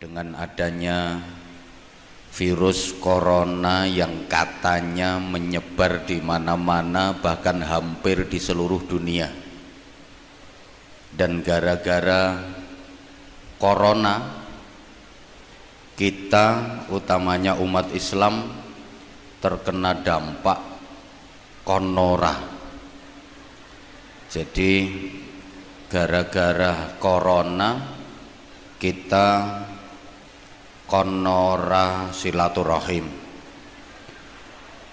dengan adanya virus corona yang katanya menyebar di mana-mana, bahkan hampir di seluruh dunia. Dan gara-gara corona, kita utamanya umat Islam terkena dampak konora. Jadi gara-gara corona kita konora silaturahim,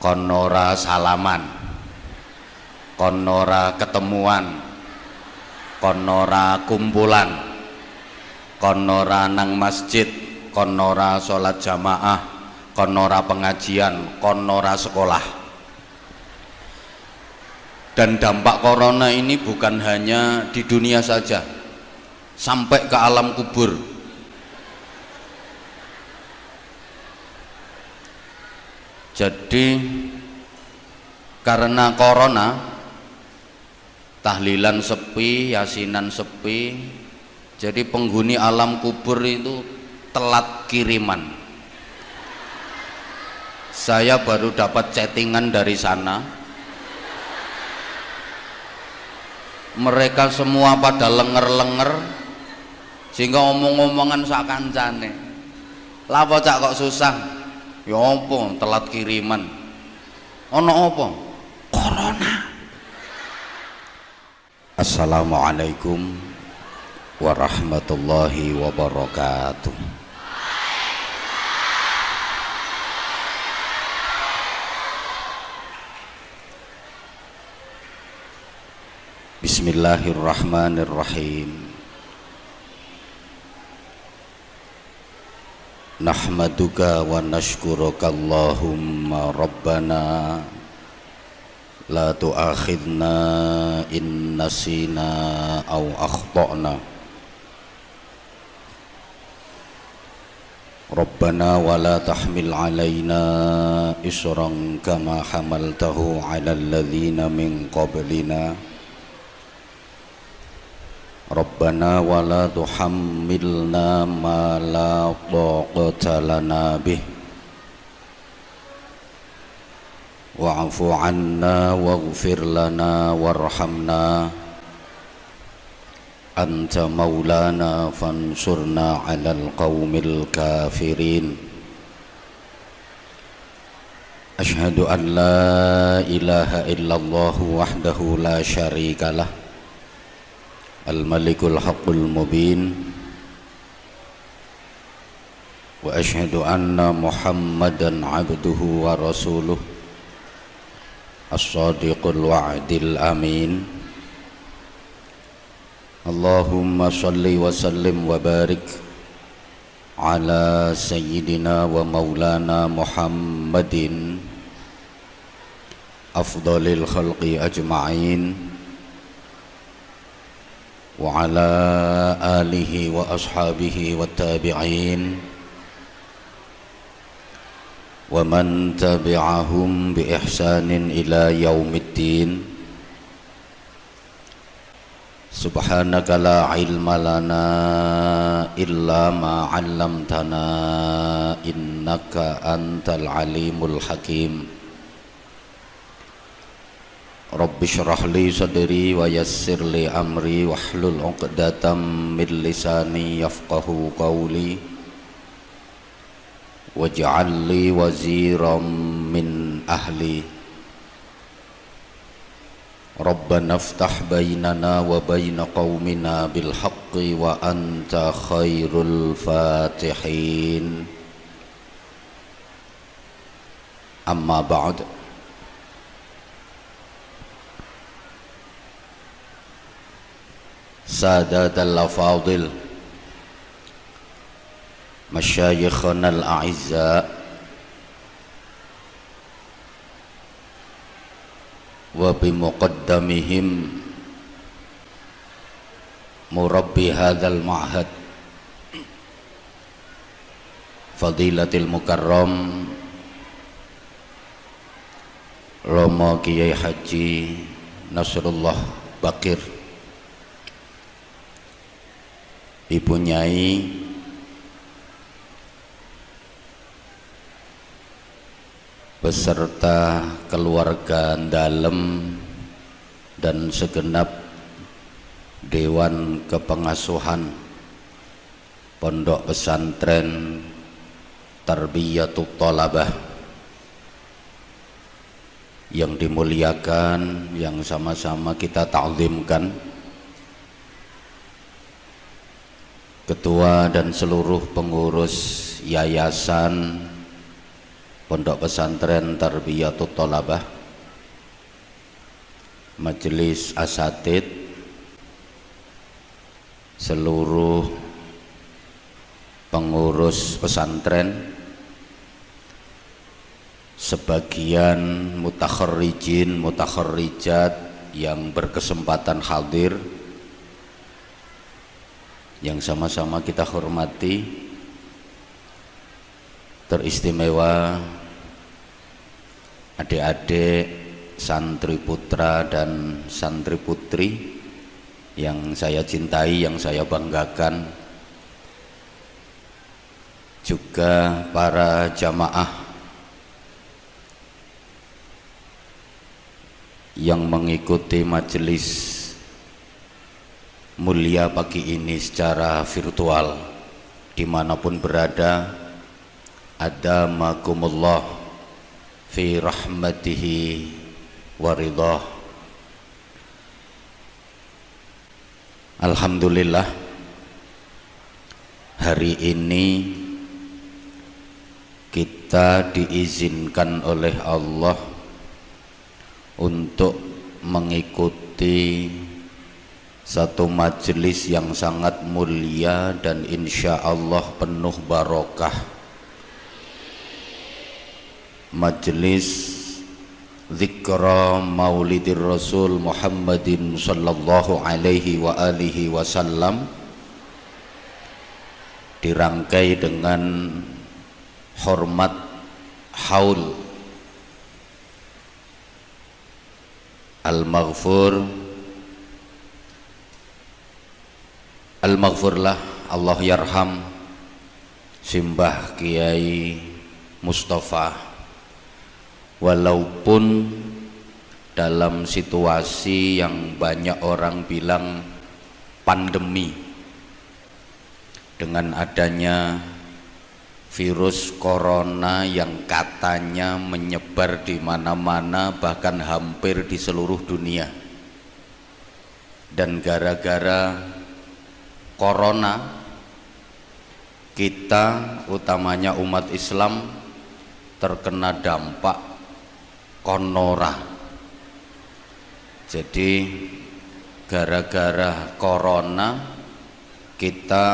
konora salaman, konora ketemuan, konora kumpulan, konora nang masjid, konora sholat jamaah, konora pengajian, konora sekolah. Dan dampak corona ini bukan hanya di dunia saja, sampai ke alam kubur. Jadi karena corona, tahlilan sepi, yasinan sepi, jadi penghuni alam kubur itu telat kiriman. Saya baru dapat chattingan dari sana, mereka semua pada lenger-lenger, sehingga omong-omongan sakancane, lapa cak kok susah. Ya apa telat kiriman? Ono apa? Corona. Assalamualaikum warahmatullahi wabarakatuh. Bismillahirrahmanirrahim. Nahmaduka wa nashkuruka Allahumma Rabbana la tu'akhidna in nasina aw akhtana. Rabbana wa la tahmil alaina isran kama hamaltahu ala alladhina min qablina. Rabbana wa la tuhammilna ma la taqata lana bih wa'fu 'anna waghfir lana warhamna anta maulana fansurna 'alal qaumil kafirin. Asyhadu an la ilaha illallah wahdahu la syarikalah Al-Malikul Haqqul Mubin, wa asyhadu anna Muhammadan abduhu wa rasuluh as-sadiqul wa'dil amin. Allahumma salli wa sallim wa barik ala sayyidina wa maulana Muhammadin afdalil khalqi ajma'in wa ala alihi wa ashabihi wa tabi'in wa man tabi'ahum bi ihsanin ila yaumiddin. Subhanaka la ilma lana illa ma 'allamtana innaka antal alimul hakim. Rabbi shrah li sadri wa yassir li amri wahlul 'uqdatam min lisani yafqahu qawli waj'al li waziran min ahli. Rabbana iftah bainana wa baina qaumina bil haqqi wa anta khairul fatihin. Amma ba'd. Sadatul afadil, masyayikhana al-a'izza, wa bimuqaddamihim murabbi hadzal ma'had fadilatil mukarram Romo Kiai Haji Nasrullah Bakir, Ibu Nyai beserta keluarga dalem dan segenap Dewan Kepengasuhan Pondok Pesantren Tarbiyatut Thalabah yang dimuliakan, yang sama-sama kita ta'zimkan, Ketua dan seluruh pengurus Yayasan Pondok Pesantren Tarbiyatut Thalabah, Majelis Asatid, seluruh pengurus pesantren, sebagian mutakharrijin mutakharrijat yang berkesempatan hadir, yang sama-sama kita hormati, teristimewa adik-adik santri putra dan santri putri yang saya cintai, yang saya banggakan, juga para jamaah yang mengikuti majelis mulia pagi ini secara virtual dimanapun berada. Adamakumullah fi rahmatihi wa ridhah. Alhamdulillah, hari ini kita diizinkan oleh Allah untuk mengikuti satu majelis yang sangat mulia dan insya Allah penuh barokah, majelis Zikra Maulidir Rasul Muhammadin sallallahu alaihi wa alihi wasallam, dirangkai dengan hormat haul Al-Maghfurlah Allah yarham Simbah Kiai Mustafa. Walaupun dalam situasi yang banyak orang bilang pandemi, dengan adanya virus corona yang katanya menyebar di mana-mana, bahkan hampir di seluruh dunia, dan gara-gara corona kita, utamanya umat Islam, terkena dampak konora. Jadi gara-gara corona kita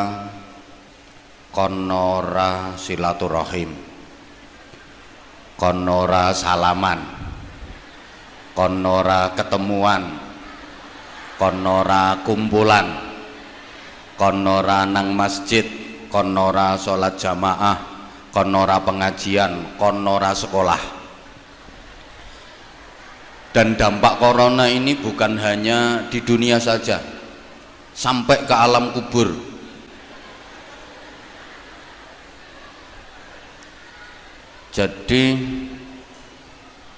konora silaturahim, konora salaman, konora ketemuan, konora kumpulan, konora nang masjid, konora sholat jamaah, konora pengajian, konora sekolah. Dan dampak corona ini bukan hanya di dunia saja, sampai ke alam kubur. Jadi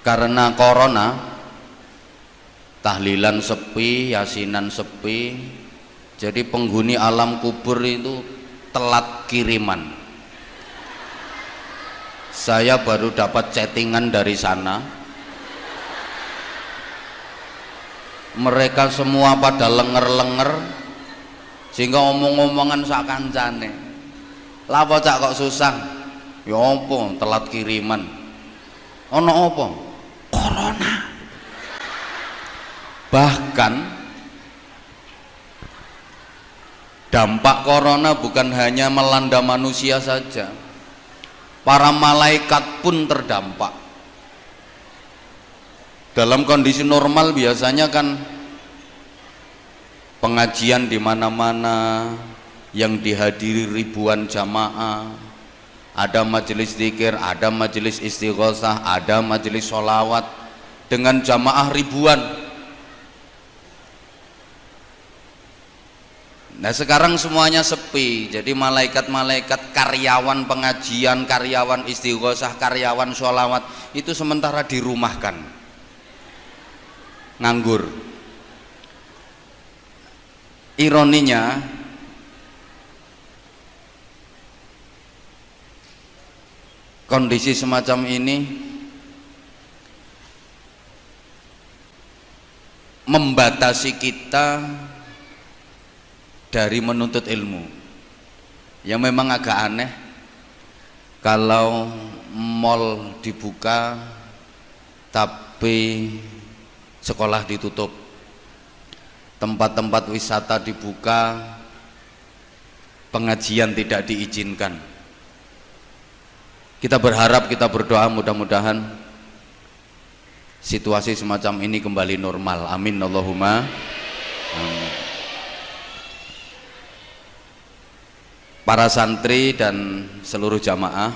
karena corona, tahlilan sepi, yasinan sepi, jadi penghuni alam kubur itu telat kiriman. Saya baru dapat chattingan dari sana, mereka semua pada lenger-lenger, sehingga omong-omongan sak kancane, "Lah apa cak kok susah?" "Ya apa telat kiriman." "Ono apa?" "Corona." Bahkan dampak corona bukan hanya melanda manusia saja, para malaikat pun terdampak. Dalam kondisi normal biasanya kan pengajian di mana-mana yang dihadiri ribuan jamaah, ada majelis zikir, ada majelis istighosah, ada majelis sholawat dengan jamaah ribuan. Nah sekarang semuanya sepi, jadi malaikat-malaikat, karyawan pengajian, karyawan istighosah, karyawan sholawat itu sementara dirumahkan, nganggur. Ironinya kondisi semacam ini membatasi kita dari menuntut ilmu. Yang memang agak aneh kalau mall dibuka tapi sekolah ditutup, tempat-tempat wisata dibuka, pengajian tidak diizinkan. Kita berharap, kita berdoa mudah-mudahan situasi semacam ini kembali normal. Amin Allahumma amin. Para santri dan seluruh jamaah,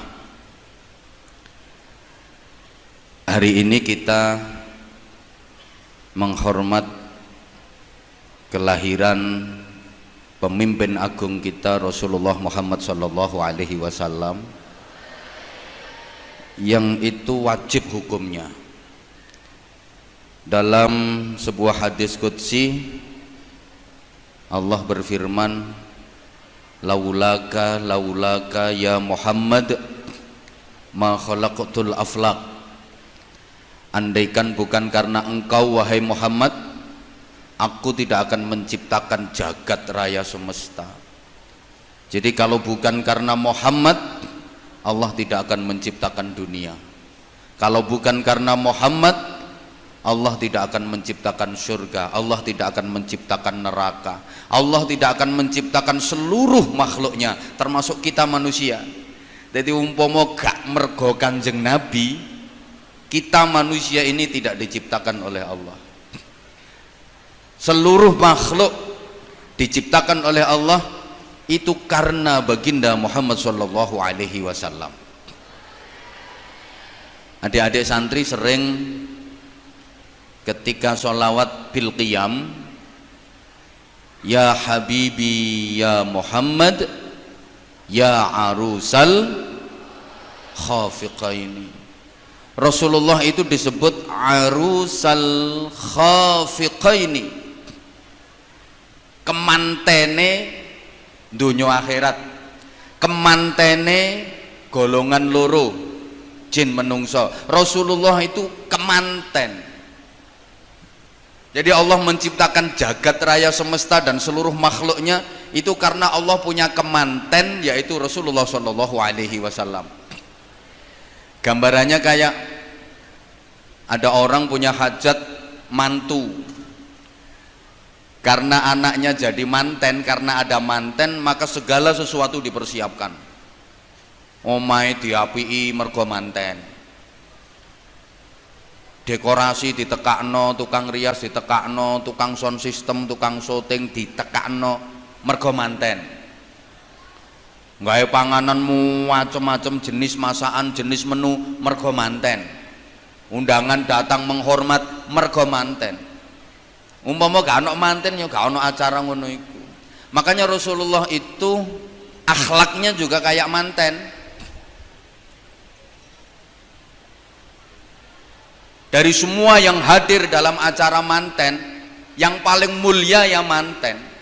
hari ini kita menghormat kelahiran pemimpin agung kita Rasulullah Muhammad sallallahu alaihi wasallam, yang itu wajib hukumnya. Dalam sebuah hadis qudsi Allah berfirman, laulaka ya Muhammad ma khalaqtul aflaq. Andaikan bukan karena engkau wahai Muhammad, aku tidak akan menciptakan jagat raya semesta. Jadi kalau bukan karena Muhammad, Allah tidak akan menciptakan dunia. Kalau bukan karena Muhammad, Allah tidak akan menciptakan surga, Allah tidak akan menciptakan neraka, Allah tidak akan menciptakan seluruh makhluknya termasuk kita manusia. Jadi umpama gak mergo Kanjeng Nabi, kita manusia ini tidak diciptakan oleh Allah. Seluruh makhluk diciptakan oleh Allah itu karena baginda Muhammad sallallahu alaihi wasallam. Adik-adik santri sering ketika sholawat bil qiyam, ya habibi ya Muhammad ya arusal khafiqaini. Rasulullah itu disebut arusal khafiqaini, kemantene dunia akhirat, kemantene golongan loro jin menungso. Rasulullah itu kemanten. Jadi Allah menciptakan jagat raya semesta dan seluruh makhluknya itu karena Allah punya kemanten, yaitu Rasulullah Shallallahu Alaihi Wasallam. Gambarannya kayak ada orang punya hajat mantu, karena anaknya jadi manten, karena ada manten maka segala sesuatu dipersiapkan. Omahe diapii mergo manten, dekorasi ditekakno, tukang rias ditekakno, tukang sound system, tukang syuting ditekakno mergo manten. Gawe pangananmu macam-macam jenis masakan, jenis menu mergo manten. Undangan datang menghormat mergo manten. Umpama gak ono manten ya gak ono acara ngono iku. Makanya Rasulullah itu akhlaknya juga kayak manten. Dari semua yang hadir dalam acara manten, yang paling mulia ya manten.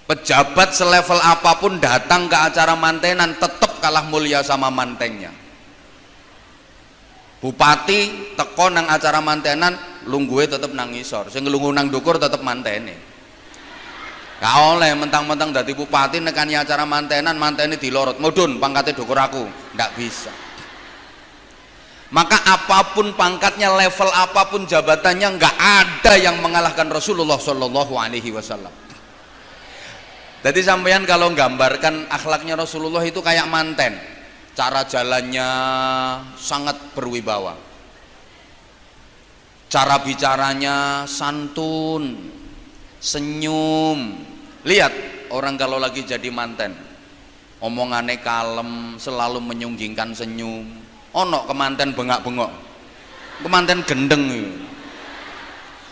Pejabat selevel apapun datang ke acara mantenan tetap kalah mulia sama mantennya. Bupati teko nang acara mantenan, lungguhe tetep nang ngisor, sing nglungguh nang ndukur tetep mantene. Gak oleh mentang-mentang dadi bupati nekani acara mantenan, mantene dilorot, mudun pangkate dukur aku, ndak bisa. Maka apapun pangkatnya, level apapun jabatannya, nggak ada yang mengalahkan Rasulullah Shallallahu Alaihi Wasallam. Jadi sampean kalau gambarkan akhlaknya Rasulullah itu kayak manten, cara jalannya sangat berwibawa, cara bicaranya santun, senyum. Lihat orang kalau lagi jadi manten, omongannya kalem, selalu menyunggingkan senyum. Ono kemanten bengak-bengok, kemanten gendeng.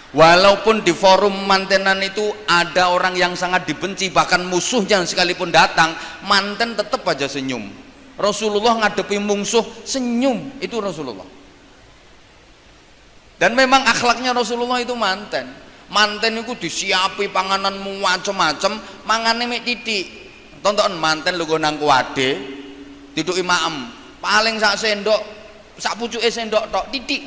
Walaupun di forum mantenan itu ada orang yang sangat dibenci, bahkan musuhnya sekalipun datang, manten tetap aja senyum. Rasulullah ngadepi musuh senyum, itu Rasulullah. Dan memang akhlaknya Rasulullah itu manten. Manten itu disiapi panganan macam-macam, mangane mek titik. Tonton manten lu nang kuwade, tiduki maem, paling sak sendok, sak pucuke sendok tok titik.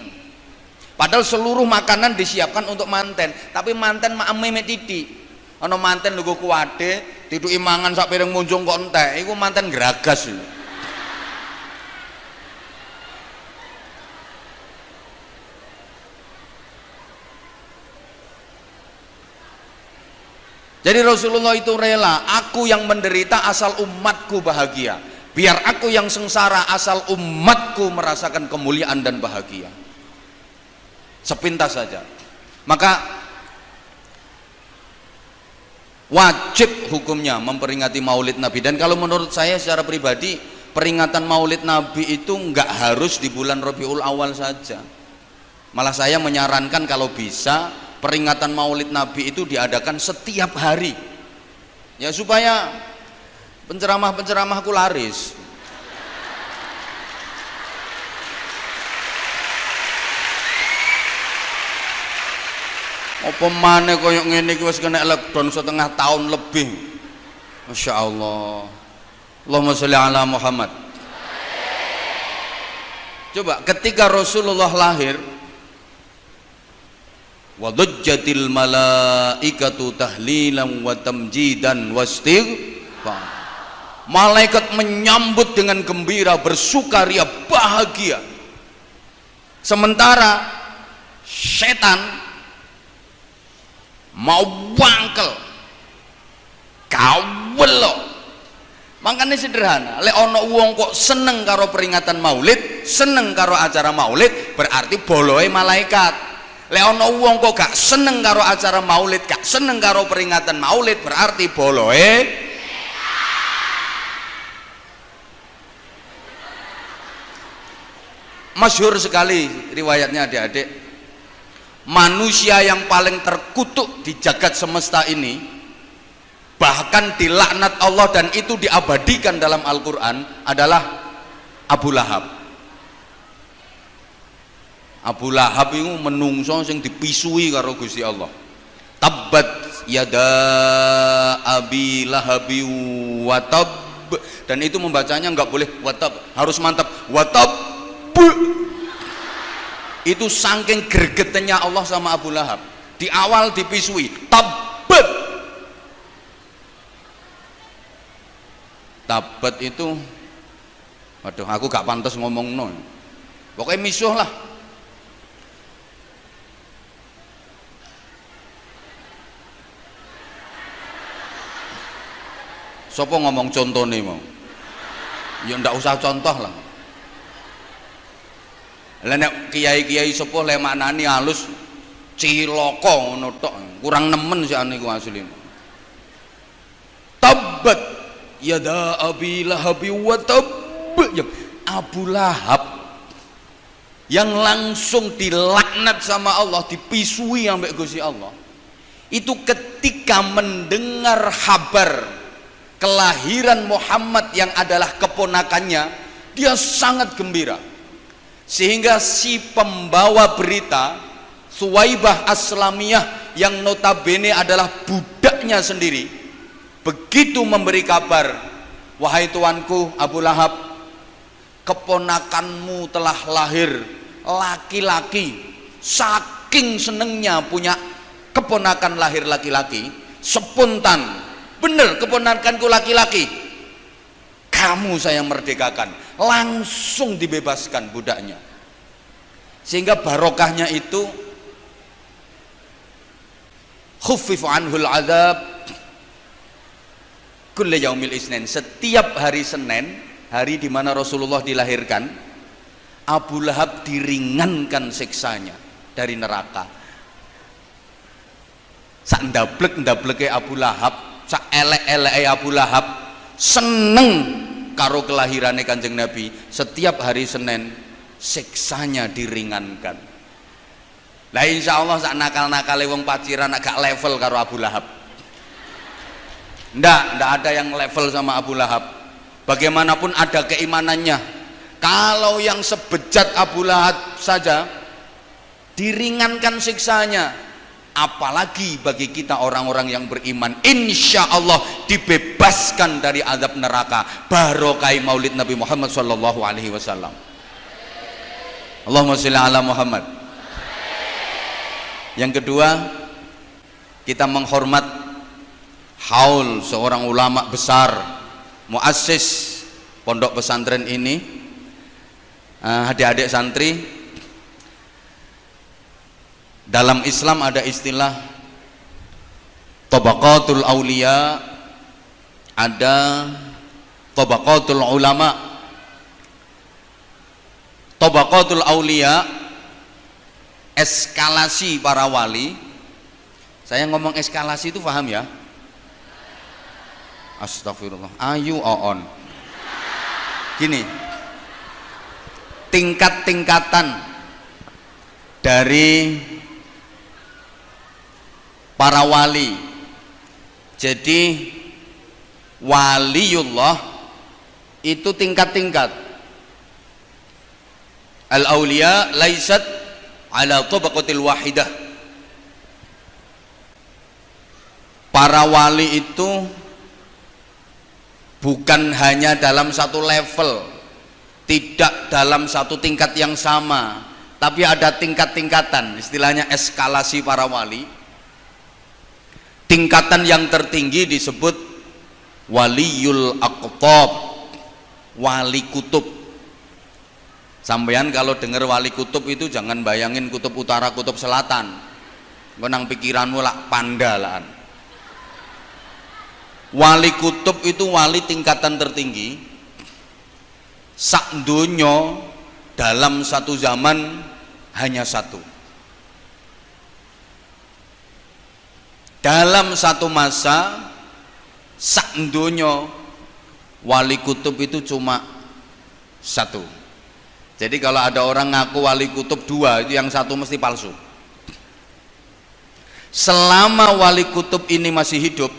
Padahal seluruh makanan disiapkan untuk manten, tapi manten maeme mek titik. Ana manten lugu kuwade, tiduki mangan sak piring munjung kok entek, iku manten geragas. Jadi Rasulullah itu rela, aku yang menderita asal umatku bahagia, biar aku yang sengsara asal umatku merasakan kemuliaan dan bahagia. Sepintas saja. Maka wajib hukumnya memperingati Maulid Nabi. Dan kalau menurut saya secara pribadi, peringatan Maulid Nabi itu nggak harus di bulan Rabiul Awal saja. Malah saya menyarankan kalau bisa peringatan Maulid Nabi itu diadakan setiap hari, ya supaya penceramah-penceramahku laris. Apa maneh koyo ngene iki wis kena lockdown setengah tahun lebih. Masya Allah. Allahumma sholli ala Muhammad. Coba ketika Rasulullah lahir, wa dajjatil malaikatu tahlilan wa tamjidan wastighfar. Malaikat menyambut dengan gembira, bersukaria, bahagia. Sementara setan mau wangkel kawelo. Makanya sederhana, lek ono wong kok seneng karo peringatan Maulid, seneng karo acara Maulid, berarti boloe malaikat. Lek ana wong kok gak seneng karo acara Maulid, gak seneng karo peringatan Maulid, berarti boloe. Masyhur sekali riwayatnya adik-adik. Manusia yang paling terkutuk di jagat semesta ini, bahkan dilaknat Allah dan itu diabadikan dalam Al-Qur'an, adalah Abu Lahab. Abu Lahab itu menungso sing dipisui karo Gusti Allah. Tabbat yada abi lahabi watab, dan itu membacanya nggak boleh watab, harus mantap watab. Itu saking gregetennya Allah sama Abu Lahab. Di awal dipisui tabbat. Tabbat itu, waduh aku gak pantas ngomong no. Pokoknya misuh lah. Sopo ngomong contoh nih mau? Ya ndak usah contoh lah. Lah nek kiai-kiai sepuh le maknani halus cilaka ngono tok, kurang nemen sik niku asline. Tabbat yada abi lahabi wa tab. Abu Lahab yang langsung dilaknat sama Allah, dipisui sampai Gusti Allah. Itu ketika mendengar kabar kelahiran Muhammad yang adalah keponakannya, dia sangat gembira. Sehingga si pembawa berita Suwaibah Aslamiyah yang notabene adalah budaknya sendiri, begitu memberi kabar, wahai tuanku Abu Lahab, keponakanmu telah lahir laki-laki. Saking senengnya punya keponakan lahir laki-laki, spontan, bener keponakanku laki-laki, kamu saya merdekakan, langsung dibebaskan budaknya. Sehingga barokahnya itu khuffifu anhul azab kulli yaumil isnin. Setiap hari Senin, hari di mana Rasulullah dilahirkan, Abu Lahab diringankan siksanya dari neraka. Sak ndablek-ndableke Abu Lahab, sak elek-eleke Abu Lahab seneng karo kelahirannya Kanjeng Nabi. Setiap hari Senin siksanya diringankan. Lah insya Allah sak nakal-nakale wong paciran agak level karo Abu Lahab. Ndak ada yang level sama Abu Lahab. Bagaimanapun ada keimanannya. Kalau yang sebejat Abu Lahab saja diringankan siksanya, apalagi bagi kita orang-orang yang beriman, insya Allah dibebaskan dari azab neraka. Barokah Maulid Nabi Muhammad sallallahu alaihi wasallam. Allahumma sholli ala Muhammad. Yang kedua, kita menghormat haul seorang ulama besar, muassis pondok pesantren ini. Adik-adik santri, dalam Islam ada istilah tabaqatul aulia, ada tabaqatul ulama. Tabaqatul aulia, eskalasi para wali. Saya ngomong eskalasi itu paham ya? Astagfirullah. Ayu on. Gini, tingkat-tingkatan dari para wali. Jadi waliullah itu tingkat-tingkat. Al-auliya laisat ala tabaqatil wahidah. Para wali itu bukan hanya dalam satu level, tidak dalam satu tingkat yang sama, tapi ada tingkat-tingkatan, istilahnya eskalasi para wali. Tingkatan yang tertinggi disebut waliyul aqtab, wali kutub. Sampeyan kalau dengar wali kutub itu jangan bayangin kutub utara, kutub selatan. Menang pikiranmu lah pandalan. Wali kutub itu wali tingkatan tertinggi. Sak donya dalam satu zaman hanya satu. Dalam satu masa sak donya wali kutub itu cuma satu. Jadi kalau ada orang ngaku wali kutub dua, itu yang satu mesti palsu. Selama wali kutub ini masih hidup,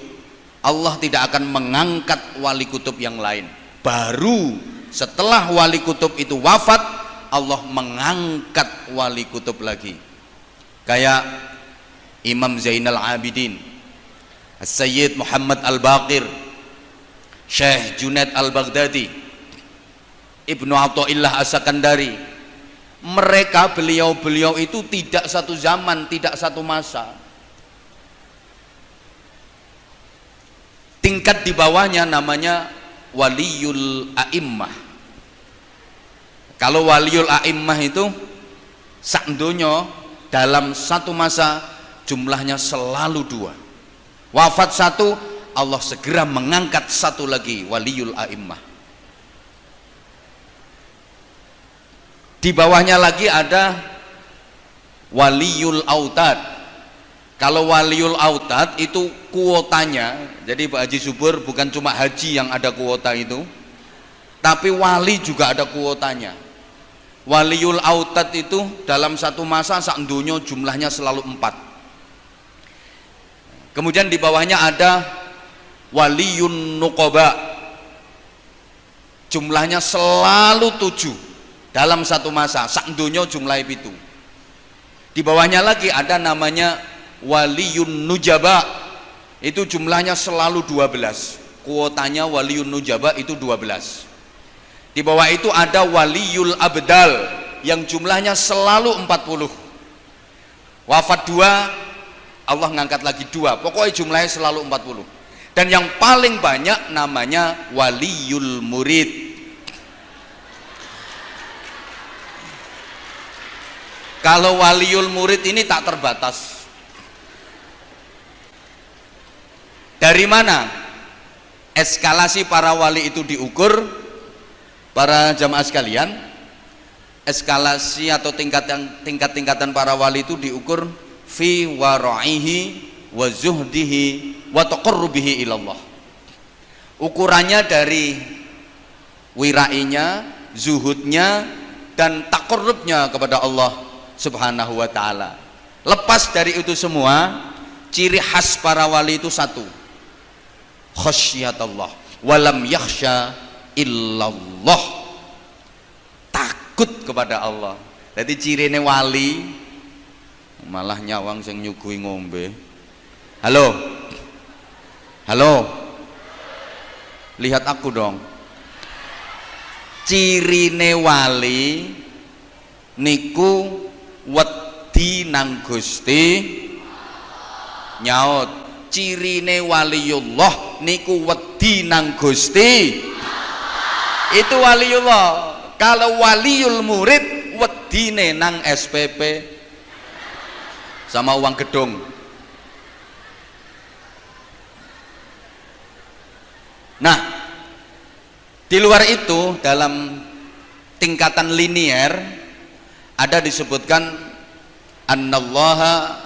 Allah tidak akan mengangkat wali kutub yang lain. Baru setelah wali kutub itu wafat, Allah mengangkat wali kutub lagi. Kayak Imam Zainal Abidin, Sayyid Muhammad Al-Baqir, Syekh Junaid Al-Baghdadi, Ibnu Athaillah As-Sakandari. Mereka beliau-beliau itu tidak satu zaman, tidak satu masa. Tingkat di bawahnya namanya waliyul a'immah. Kalau waliyul a'immah itu sak donya dalam satu masa jumlahnya selalu dua. Wafat satu, Allah segera mengangkat satu lagi, waliyul a'immah. Di bawahnya lagi ada waliyul autad. Kalau waliul autad itu kuotanya, jadi Pak Haji Subur bukan cuma haji yang ada kuota itu, tapi wali juga ada kuotanya. Waliul autad itu dalam satu masa sak donya jumlahnya selalu 4. Kemudian di bawahnya ada waliyun nuqaba, jumlahnya selalu 7 dalam satu masa, sak donya jumlahnya 7. Di bawahnya lagi ada namanya waliyun nujaba, itu jumlahnya selalu 12, kuotanya waliyun nujaba itu 12. Di bawah itu ada waliyul abdal yang jumlahnya selalu 40. Wafat 2, Allah ngangkat lagi 2, pokoknya jumlahnya selalu 40. Dan yang paling banyak namanya waliyul murid. Kalau waliul murid ini tak terbatas. Dari mana eskalasi para wali itu diukur? Para jamaah sekalian, eskalasi atau tingkat-tingkatan para wali itu diukur fi wara'ihi wa zuhdihi wa taqarrubihi ilallah. Ukurannya dari wirainya, zuhudnya, dan taqarrubnya kepada Allah Subhanahu wa ta'ala. Lepas dari itu semua, ciri khas para wali itu satu, khasyatullah walam yakhsha illallah, takut kepada Allah. Jadi cirine wali malah nyawang sing nyuguhi ngombe. Halo halo, lihat aku dong. Cirine wali niku wedi nang Gusti nyaut. Cirine waliullah niku wedi nang Gusti, itu waliullah. Kalau waliul murid wedine nang SPP sama uang gedung. Nah, di luar itu dalam tingkatan linier ada disebutkan annallaha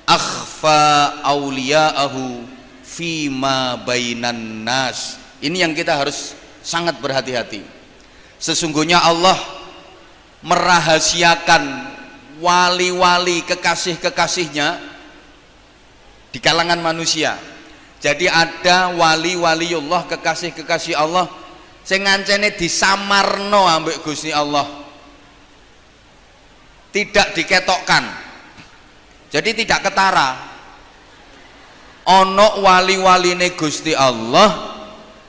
akhfa auliya'ahu fima bainan nas. Ini yang kita harus sangat berhati-hati. Sesungguhnya Allah merahasiakan wali-wali kekasih-kekasihnya di kalangan manusia. Jadi ada wali-waliullah, kekasih-kekasih Allah sing ngancene disamarno ambek Gusti Allah, tidak diketokkan, jadi tidak ketara. Ono wali-waline Gusti Allah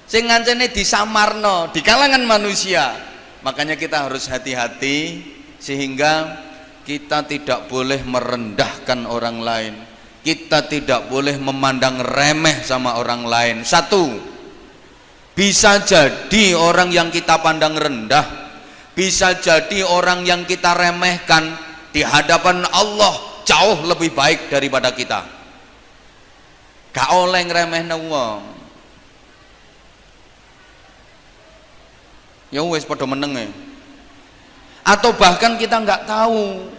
sing ngancene disamarno di kalangan manusia. Makanya kita harus hati-hati sehingga kita tidak boleh merendahkan orang lain, kita tidak boleh memandang remeh sama orang lain. Satu, bisa jadi orang yang kita pandang rendah, bisa jadi orang yang kita remehkan di hadapan Allah jauh lebih baik daripada kita. Gak oleh ngremehne wong. Ya wis padha meneng. Atau bahkan kita nggak tahu,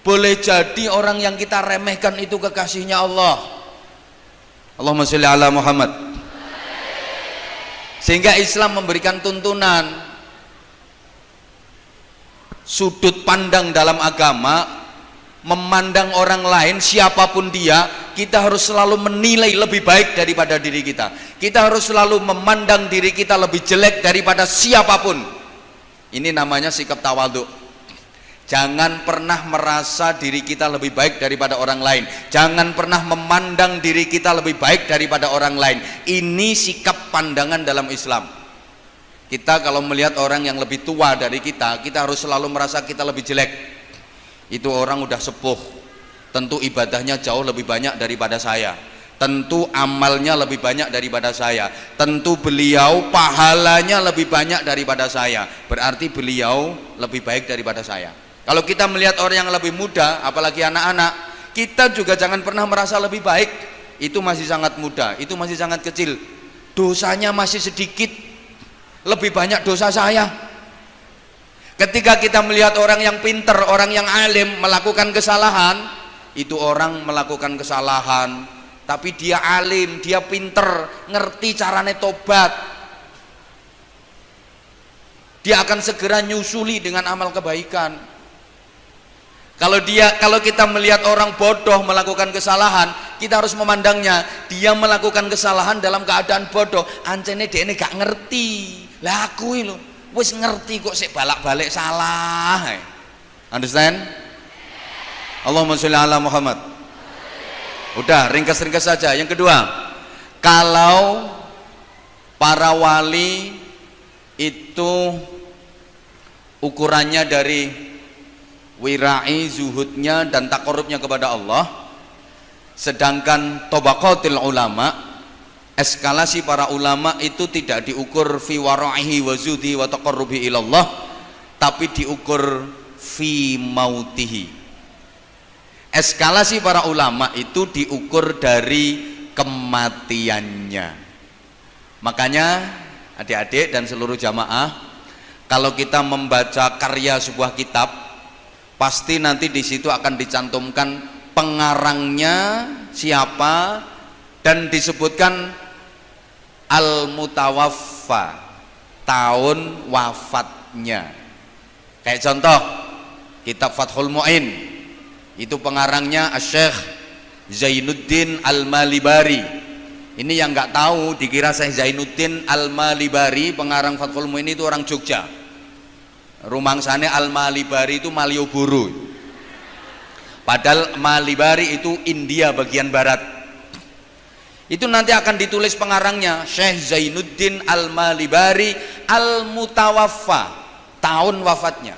boleh jadi orang yang kita remehkan itu kekasihnya Allah. Allahumma sholli ala Muhammad. Sehingga Islam memberikan tuntunan, sudut pandang dalam agama, memandang orang lain siapapun dia, kita harus selalu menilai lebih baik daripada diri kita. Kita harus selalu memandang diri kita lebih jelek daripada siapapun. Ini namanya sikap tawadhu. Jangan pernah merasa diri kita lebih baik daripada orang lain. Jangan pernah memandang diri kita lebih baik daripada orang lain. Ini sikap pandangan dalam Islam. Kita kalau melihat orang yang lebih tua dari kita, kita harus selalu merasa kita lebih jelek. Itu orang udah sepuh, tentu ibadahnya jauh lebih banyak daripada saya, tentu amalnya lebih banyak daripada saya, tentu beliau pahalanya lebih banyak daripada saya, berarti beliau lebih baik daripada saya. Kalau kita melihat orang yang lebih muda, apalagi anak-anak, kita juga jangan pernah merasa lebih baik. Itu masih sangat muda, itu masih sangat kecil, dosanya masih sedikit, lebih banyak dosa saya. Ketika kita melihat orang yang pinter, orang yang alim melakukan kesalahan, itu orang melakukan kesalahan, tapi dia alim, dia pinter, ngerti carane tobat, dia akan segera nyusuli dengan amal kebaikan. Kalau kita melihat orang bodoh melakukan kesalahan, kita harus memandangnya, dia melakukan kesalahan dalam keadaan bodoh, ancene dia ini gak ngerti. Lah aku lho wis ngerti kok sik balak-balik salah. Understand? Allahumma sholli ala Muhammad. Udah, ringkas-ringkas saja. Yang kedua, kalau para wali itu ukurannya dari wirai, zuhudnya dan takorubnya kepada Allah, sedangkan tabaqatil ulama, eskalasi para ulama itu tidak diukur fi wara'ihi wa zudi wa taqarrubi ilallah, tapi diukur fi mautihi. Eskalasi para ulama itu diukur dari kematiannya. Makanya adik-adik dan seluruh jamaah, kalau kita membaca karya sebuah kitab, pasti nanti di situ akan dicantumkan pengarangnya siapa dan disebutkan al-mutawaffa, tahun wafatnya. Kayak contoh kitab Fathul Mu'in Itu pengarangnya Syekh Zainuddin Al-Malibari. Ini yang nggak tahu dikira Syekh Zainuddin Al-Malibari, pengarang Fathul Muin itu orang Jogja. Rumangsane Al-Malibari itu Malioboro. Padahal Malibari itu India bagian barat. Itu nanti akan ditulis pengarangnya Syekh Zainuddin Al-Malibari Al-Mutawaffa, tahun wafatnya.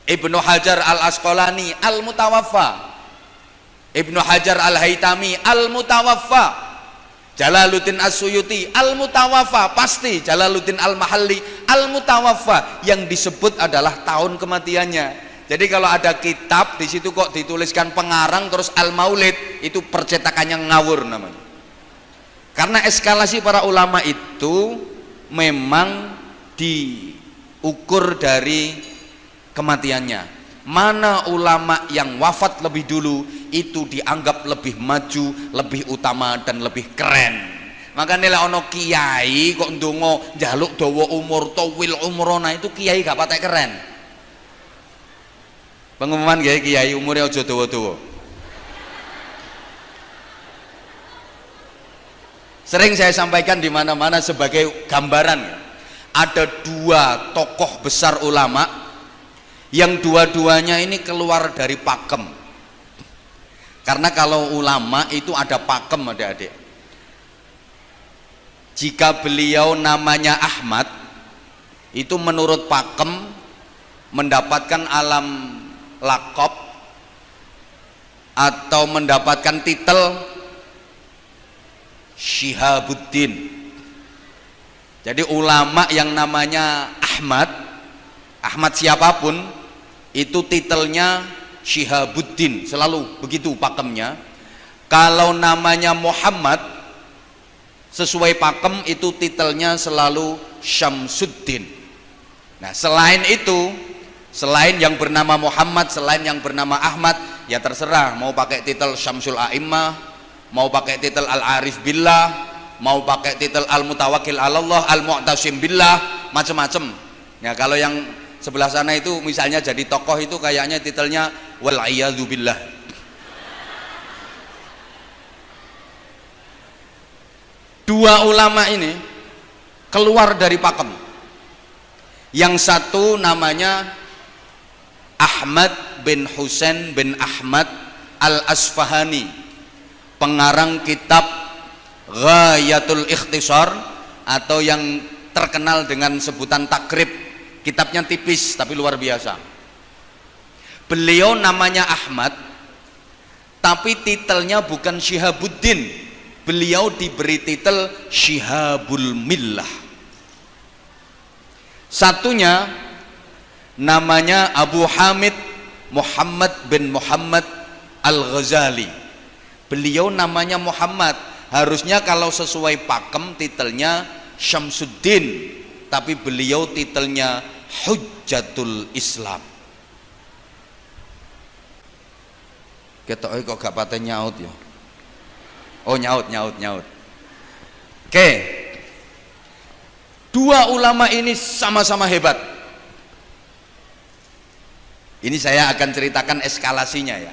Ibnu Hajar Al-Asqalani Al-Mutawaffa, Ibnu Hajar Al-Haytami Al-Mutawaffa, Jalaluddin As-Suyuti Al-Mutawaffa, pasti Jalaluddin Al-Mahalli Al-Mutawaffa. Yang disebut adalah tahun kematiannya. Jadi kalau ada kitab di situ kok dituliskan pengarang terus Al-Maulid, itu percetakannya ngawur namanya. Karena eskalasi para ulama itu memang diukur dari kematiannya. Mana ulama yang wafat lebih dulu itu dianggap lebih maju, lebih utama dan lebih keren. Makanya lah ono kiai kok ndonga njaluk dawa umur tawil umrona, itu kiai gak patek keren. Pengumuman kiai umurnya aja dawa-dawa. Sering saya sampaikan di mana-mana sebagai gambaran. Ada dua tokoh besar ulama yang dua-duanya ini keluar dari pakem. Karena kalau ulama itu ada pakem, adik-adik. Jika beliau namanya Ahmad, itu menurut pakem mendapatkan alam laqab atau mendapatkan titel Syihabuddin. Jadi ulama yang namanya Ahmad siapapun itu titelnya Syihabuddin, selalu begitu pakemnya. Kalau namanya Muhammad sesuai pakem itu titelnya selalu Syamsuddin. Nah, selain itu, selain yang bernama Muhammad, selain yang bernama Ahmad, ya terserah mau pakai titel Syamsul A'immah, mau pakai titel Al-Arif Billah, mau pakai titel Al-Mutawakkil 'alallah, Al-Mu'tasim Billah, macam-macam. Ya, kalau yang sebelah sana itu misalnya jadi tokoh itu kayaknya titelnya Wal'iyadzu Billah. Dua ulama ini keluar dari pakem. Yang satu namanya Ahmad bin Husain bin Ahmad Al-Asfahani, pengarang kitab Ghayatul Ikhtisar atau yang terkenal dengan sebutan Takrib. Kitabnya tipis tapi luar biasa. Beliau namanya Ahmad, tapi titelnya bukan Syihabuddin. Beliau diberi titel Syihabul Millah. Satunya namanya Abu Hamid Muhammad bin Muhammad Al-Ghazali. Beliau namanya Muhammad, harusnya kalau sesuai pakem titelnya Syamsuddin, tapi beliau titelnya Hujjatul Islam. Ketoke kok gak paten nyaut ya. Oh, nyaut. Oke. Dua ulama ini sama-sama hebat. Ini saya akan ceritakan eskalasinya ya.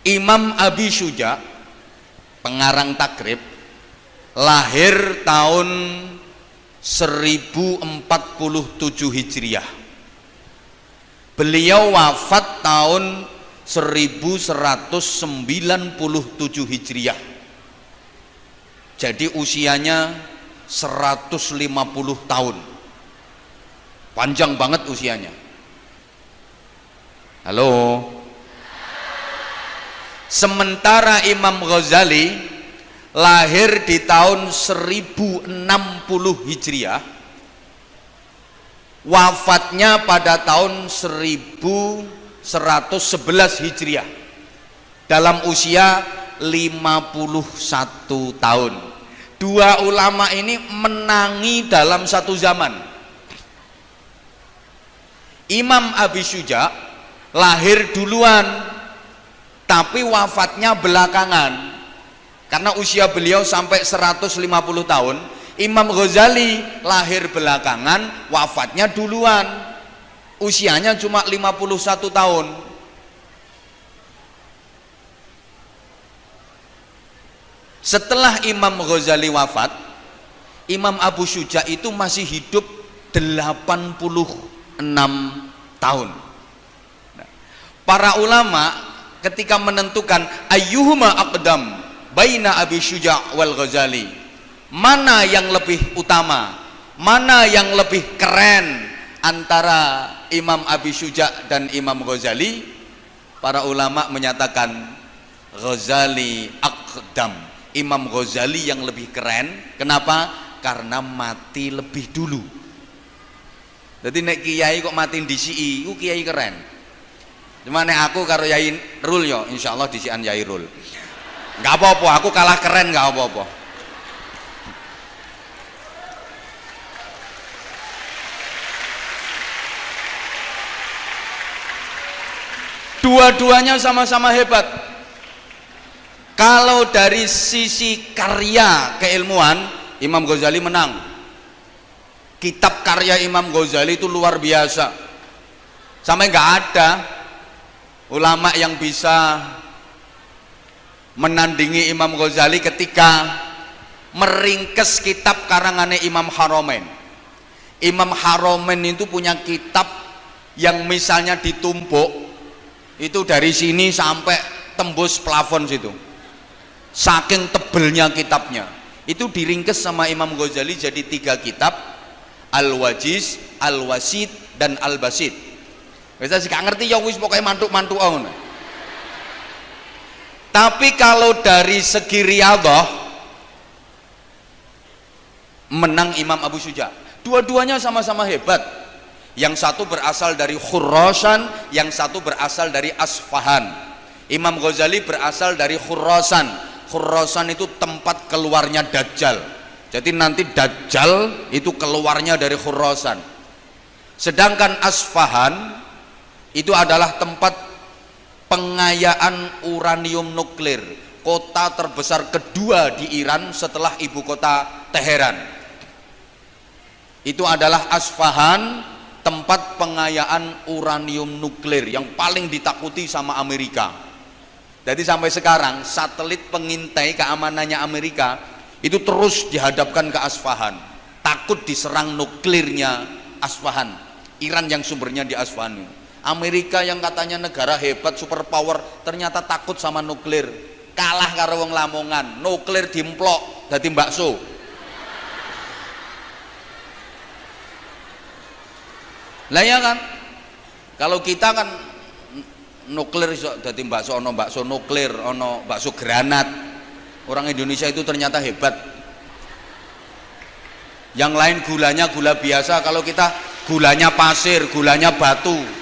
Imam Abi Syuja, pengarang Takrib, lahir tahun 1047 Hijriah. Beliau wafat tahun 1197 Hijriah. Jadi usianya 150 tahun. Panjang banget usianya. Halo. Sementara Imam Ghazali lahir di tahun 1060 Hijriah, wafatnya pada tahun 1111 Hijriah, dalam usia 51 tahun. Dua ulama ini menangi dalam satu zaman. Imam Abi Syuja lahir duluan, tapi wafatnya belakangan. Karena usia beliau sampai 150 tahun, Imam Ghazali lahir belakangan, wafatnya duluan, usianya cuma 51 tahun. Setelah Imam Ghazali wafat, Imam Abu Syuja itu masih hidup 86 tahun. Para ulama ketika menentukan ayyuhuma aqdam baina Abi Syuja wal Ghazali, mana yang lebih utama, mana yang lebih keren antara Imam Abi Syuja dan Imam Ghazali, para ulama menyatakan Ghazali aqdam, Imam Ghazali yang lebih keren. Kenapa? Karena mati lebih dulu. Jadi nek kiai kok mati disi, iku kiai keren. Cuma nek aku karo Yai Rul yo insyaallah disian Yai Rul. Enggak apa-apa, aku kalah keren enggak apa-apa. Dua-duanya sama-sama hebat. Kalau dari sisi karya keilmuan, Imam Ghazali menang. Kitab karya Imam Ghazali itu luar biasa. Sampai nggak ada ulama yang bisa menandingi Imam Ghazali ketika meringkes kitab karangannya Imam Haramain. Imam Haramain itu punya kitab yang misalnya ditumpuk itu dari sini sampai tembus plafon situ. Saking tebelnya kitabnya. Itu diringkes sama Imam Ghazali jadi 3 kitab, Al-Wajiz, Al-Wasid, dan Al-Basid. Bisa sih gak ngerti ya wis pokoknya mantuk-mantuk ngono. Tapi kalau dari segi riyadhah menang Imam Abu Syuja. Dua-duanya sama-sama hebat. Yang satu berasal dari Khurasan, yang satu berasal dari Asfahan. Imam Ghazali berasal dari Khurasan. Khurasan itu tempat keluarnya Dajjal. Jadi nanti Dajjal itu keluarnya dari Khurasan. Sedangkan Asfahan itu adalah tempat pengayaan uranium nuklir, kota terbesar kedua di Iran setelah ibu kota Teheran. Itu adalah Asfahan, tempat pengayaan uranium nuklir yang paling ditakuti sama Amerika. Jadi sampai sekarang satelit pengintai keamanannya Amerika itu terus dihadapkan ke Asfahan, takut diserang nuklirnya Asfahan, Iran yang sumbernya di Asfahan. Amerika yang katanya negara hebat, superpower, ternyata takut sama nuklir, kalah karo wong Lamongan, nuklir dimplok dadi bakso. Lah ya kan, kalau kita kan nuklir iso dadi bakso, ono bakso nuklir, ono bakso granat. Orang Indonesia itu ternyata hebat. Yang lain gulanya gula biasa, kalau kita gulanya pasir, gulanya batu.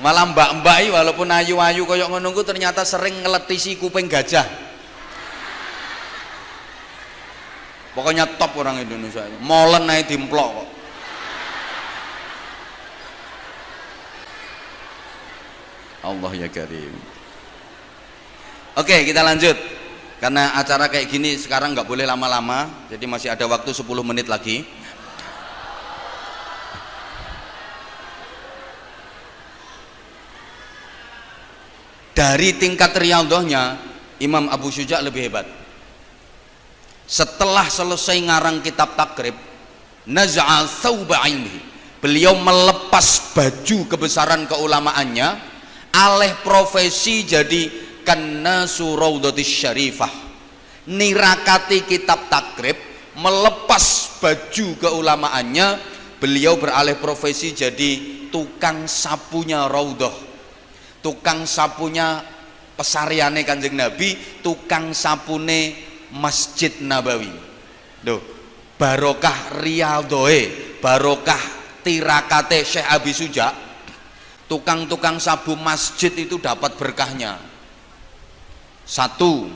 Malah mbak-mbak walaupun ayu-ayu koyok ngono ternyata sering ngeletisi kuping gajah. Pokoknya top orang Indonesia. Molen ae dimplok kok. Allah ya Karim. Oke, kita lanjut. Karena acara kayak gini sekarang nggak boleh lama-lama, jadi masih ada waktu 10 menit lagi. Dari tingkat riyadhahnya Imam Abu Syuja lebih hebat. Setelah selesai ngarang kitab Takrib, naz'a thawba ainihi, beliau melepas baju kebesaran keulamaannya, alih profesi jadi kannasu raudhatis syarifah, nirakati kitab Takrib, melepas baju keulamaannya, beliau beralih profesi jadi tukang sapunya Raudhah, tukang sapunya pesariane Kanjeng Nabi, tukang sapune Masjid Nabawi. Duh, barokah riyadhoe, barokah tirakate Syekh Abi Syuja, tukang-tukang sabu masjid itu dapat berkahnya. Satu,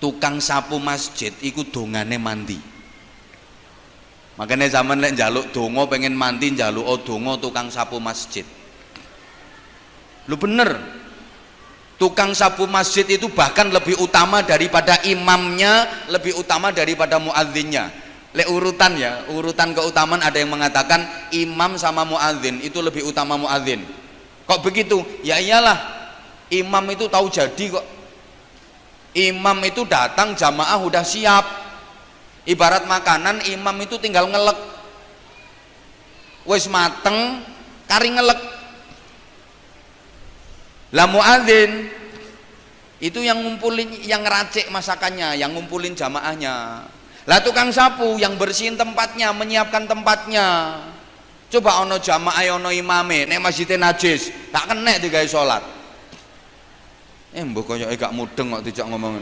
tukang sapu masjid iku dongane mandi. Makanya zaman lek njaluk donga pengen mandi, njaluk donga tukang sapu masjid. Lu bener, Tukang sapu masjid itu bahkan lebih utama daripada imamnya, lebih utama daripada muadzinnya. Urutan ya, urutan keutamaan ada yang mengatakan imam sama muadzin itu lebih utama muadzin. Kok begitu? Ya iyalah, imam itu tahu jadi kok. Imam itu datang jamaah udah siap. Ibarat makanan, imam itu tinggal ngelek. Wis mateng, kari ngelek. Lah muadzin itu yang ngumpulin, yang ngeracik masakannya, yang ngumpulin jamaahnya. Lah tukang sapu yang bersihin tempatnya, menyiapkan tempatnya. Coba ono jamaah ono imame nek masjidnya najis, tak kena digawe salat. Mbok koyoke gak mudeng kok dijak ngomongin.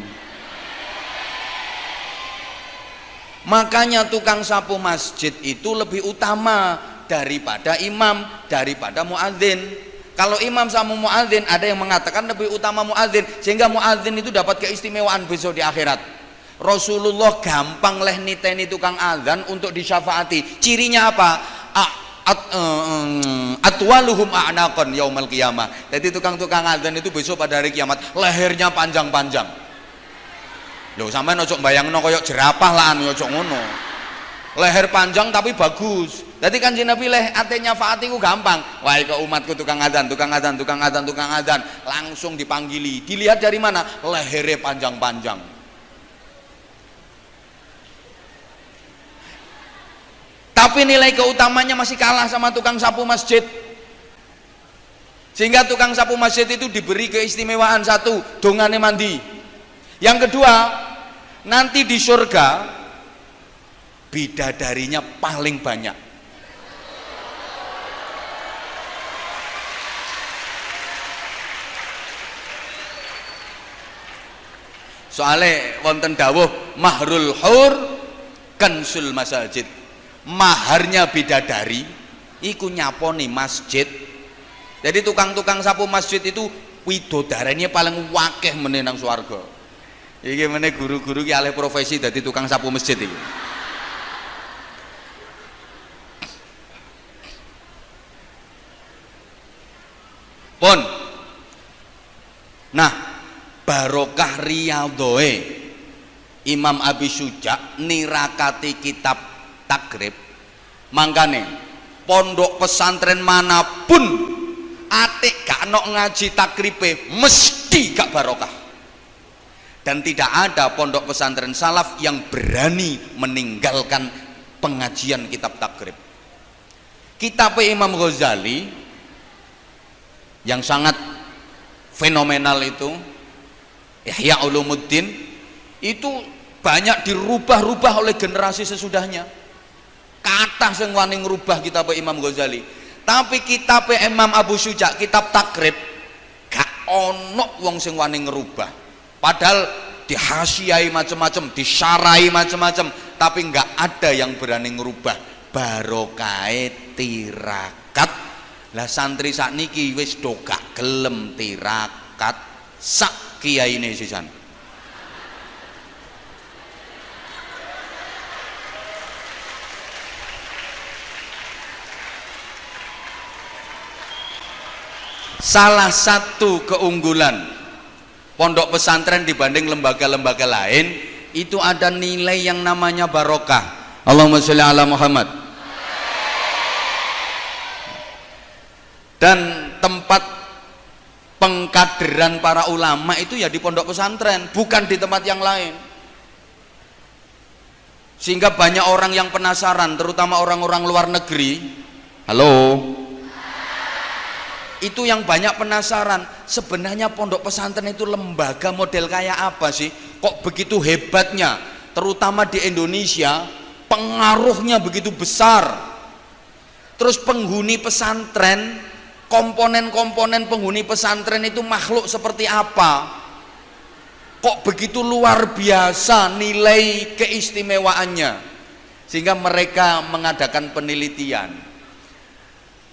Makanya tukang sapu masjid itu lebih utama daripada imam, daripada muadzin. Kalau imam sama muadzin ada yang mengatakan lebih utama muadzin, sehingga muadzin itu dapat keistimewaan besok di akhirat. Rasulullah gampang leh niteni tukang adzan untuk disyafaati. Cirinya apa? Atwaluhum a'naqan yaumal qiyamah. Jadi tukang-tukang adzan itu besok pada hari kiamat lehernya panjang-panjang. Loh sampean ojo bayangno koyok jerapah lah anu ojo ngono. Leher panjang tapi bagus. Jadi kan Nabi leh atenya faati ku gampang. Wahai ke umatku tukang adzan, tukang adzan, tukang adzan, tukang adzan, langsung dipanggili. Dilihat dari mana? Lehernya panjang-panjang. Tapi nilai keutamanya masih kalah sama tukang sapu masjid. Sehingga tukang sapu masjid itu diberi keistimewaan satu, dongane mandi. Yang kedua, nanti di surga bidadarinya paling banyak. Soalnya wonten dawuh mahrul hur kansul masjid. Maharnya bidadari iku nyaponi masjid. Jadi tukang-tukang sapu masjid itu widodaranya paling wakeh menenang swarga. Iki meneh guru-guru ki alih profesi dadi tukang sapu masjid iki. Pun. Nah, barokah riyadhoe Imam Abi Syuja nirakati kitab takrib. Mangkane pondok pesantren manapun atik gak nok ngaji takribe mesti gak barokah. Dan tidak ada pondok pesantren salaf yang berani meninggalkan pengajian kitab takrib. Kitab Imam Ghazali yang sangat fenomenal itu Ihya Ulumuddin itu banyak dirubah-rubah oleh generasi sesudahnya. Kata sing wani ngrubah kitab Imam Ghazali. Tapi kitab Imam Abu Syuja, kitab takrib gak ono wong sing wani ngerubah. Padahal dihasiai macam-macam, disarai macam-macam, tapi nggak ada yang berani ngerubah. Barokai tirakat. Lah santri sakniki wis do gak gelem tirakat sak kiyaine sisan. Salah satu keunggulan pondok pesantren dibanding lembaga-lembaga lain itu ada nilai yang namanya barokah. Allahumma sholli ala Muhammad. Dan tempat pengkaderan para ulama itu ya di pondok pesantren, bukan di tempat yang lain. Sehingga banyak orang yang penasaran, terutama orang-orang luar negeri. Halo. Itu yang banyak penasaran, sebenarnya pondok pesantren itu lembaga model kayak apa sih? Kok begitu hebatnya, terutama di Indonesia, pengaruhnya begitu besar. Terus penghuni pesantren, komponen-komponen penghuni pesantren itu makhluk seperti apa? Kok begitu luar biasa nilai keistimewaannya, sehingga mereka mengadakan penelitian.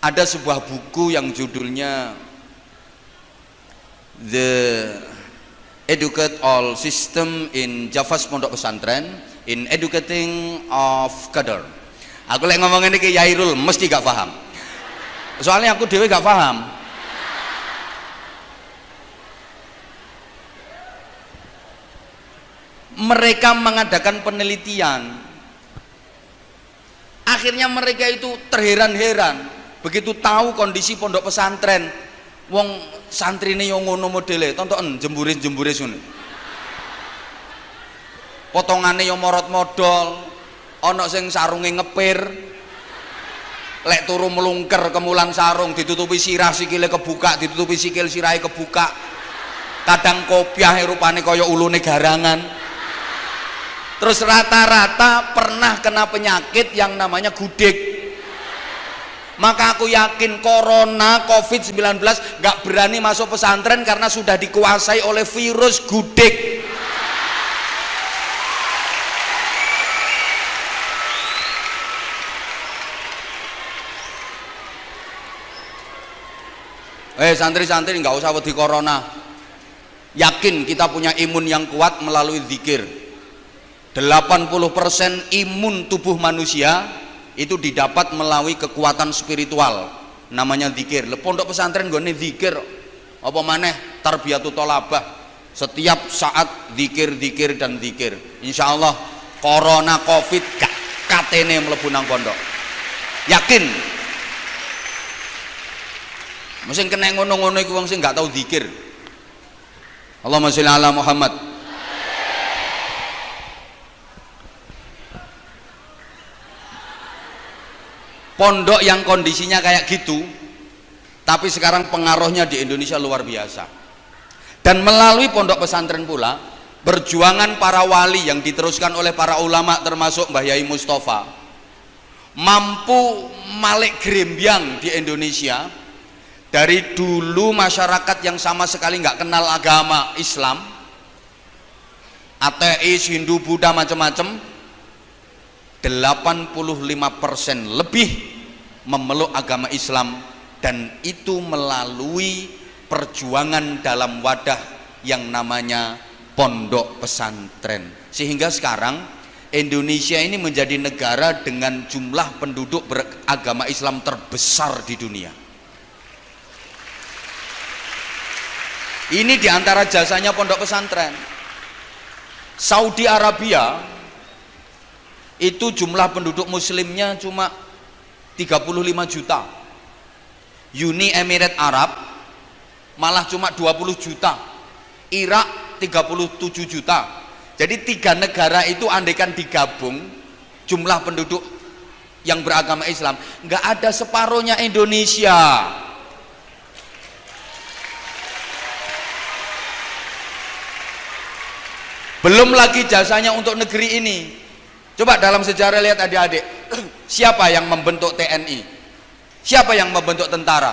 Ada sebuah buku yang judulnya The Educate All System in Javas Pondok Pesantren in Educating of Qadar. Aku lagi ngomong ini ke Yairul mesti gak paham. Soalnya aku dewe gak paham. mereka mengadakan penelitian. Akhirnya mereka itu terheran-heran begitu tahu kondisi pondok pesantren. Wong santrine yo ngono modele, tonton jemburis-jemburis ngono. Potongane yo morot modol, ana sing sarunge ngepir. Lek turu melungker kemulan sarung ditutupi sirah sikile kebuka, ditutupi sikil sirahe kebuka. Kadang kopiah rupane kaya ulune garangan. Terus rata-rata pernah kena penyakit yang namanya gudik. Maka aku yakin corona COVID-19 gak berani masuk pesantren karena sudah dikuasai oleh virus gudik. Santri-santri nggak usah wedi corona. Yakin kita punya imun yang kuat melalui zikir. 80% imun tubuh manusia itu didapat melalui kekuatan spiritual, namanya zikir. Pondok pesantren nggone zikir apa maneh tarbiyatut thalabah. Setiap saat zikir dan zikir. Insyaallah corona covid gak katene mlebu nang pondok. Yakin. Mesti kena ngono-ngono iku wong sing gak tau zikir. Allahumma sholli ala Muhammad. Pondok yang kondisinya kayak gitu, tapi sekarang pengaruhnya di Indonesia luar biasa. Dan melalui pondok pesantren pula, perjuangan para wali yang diteruskan oleh para ulama termasuk Mbah Yai Mustafa, mampu malik grembyang di Indonesia. Dari dulu masyarakat yang sama sekali nggak kenal agama Islam, ateis, Hindu, Buddha, macam-macam, 85% lebih memeluk agama Islam, dan itu melalui perjuangan dalam wadah yang namanya pondok pesantren. Sehingga sekarang Indonesia ini menjadi negara dengan jumlah penduduk beragama Islam terbesar di dunia. Ini diantara jasanya pondok pesantren. Saudi Arabia itu jumlah penduduk muslimnya cuma 35 juta. Uni Emirat Arab malah cuma 20 juta. Irak 37 juta. Jadi 3 negara itu andaikan digabung jumlah penduduk yang beragama Islam, nggak ada separuhnya Indonesia. Belum lagi jasanya untuk negeri ini. Coba dalam sejarah lihat adik-adik, siapa yang membentuk TNI? Siapa yang membentuk tentara?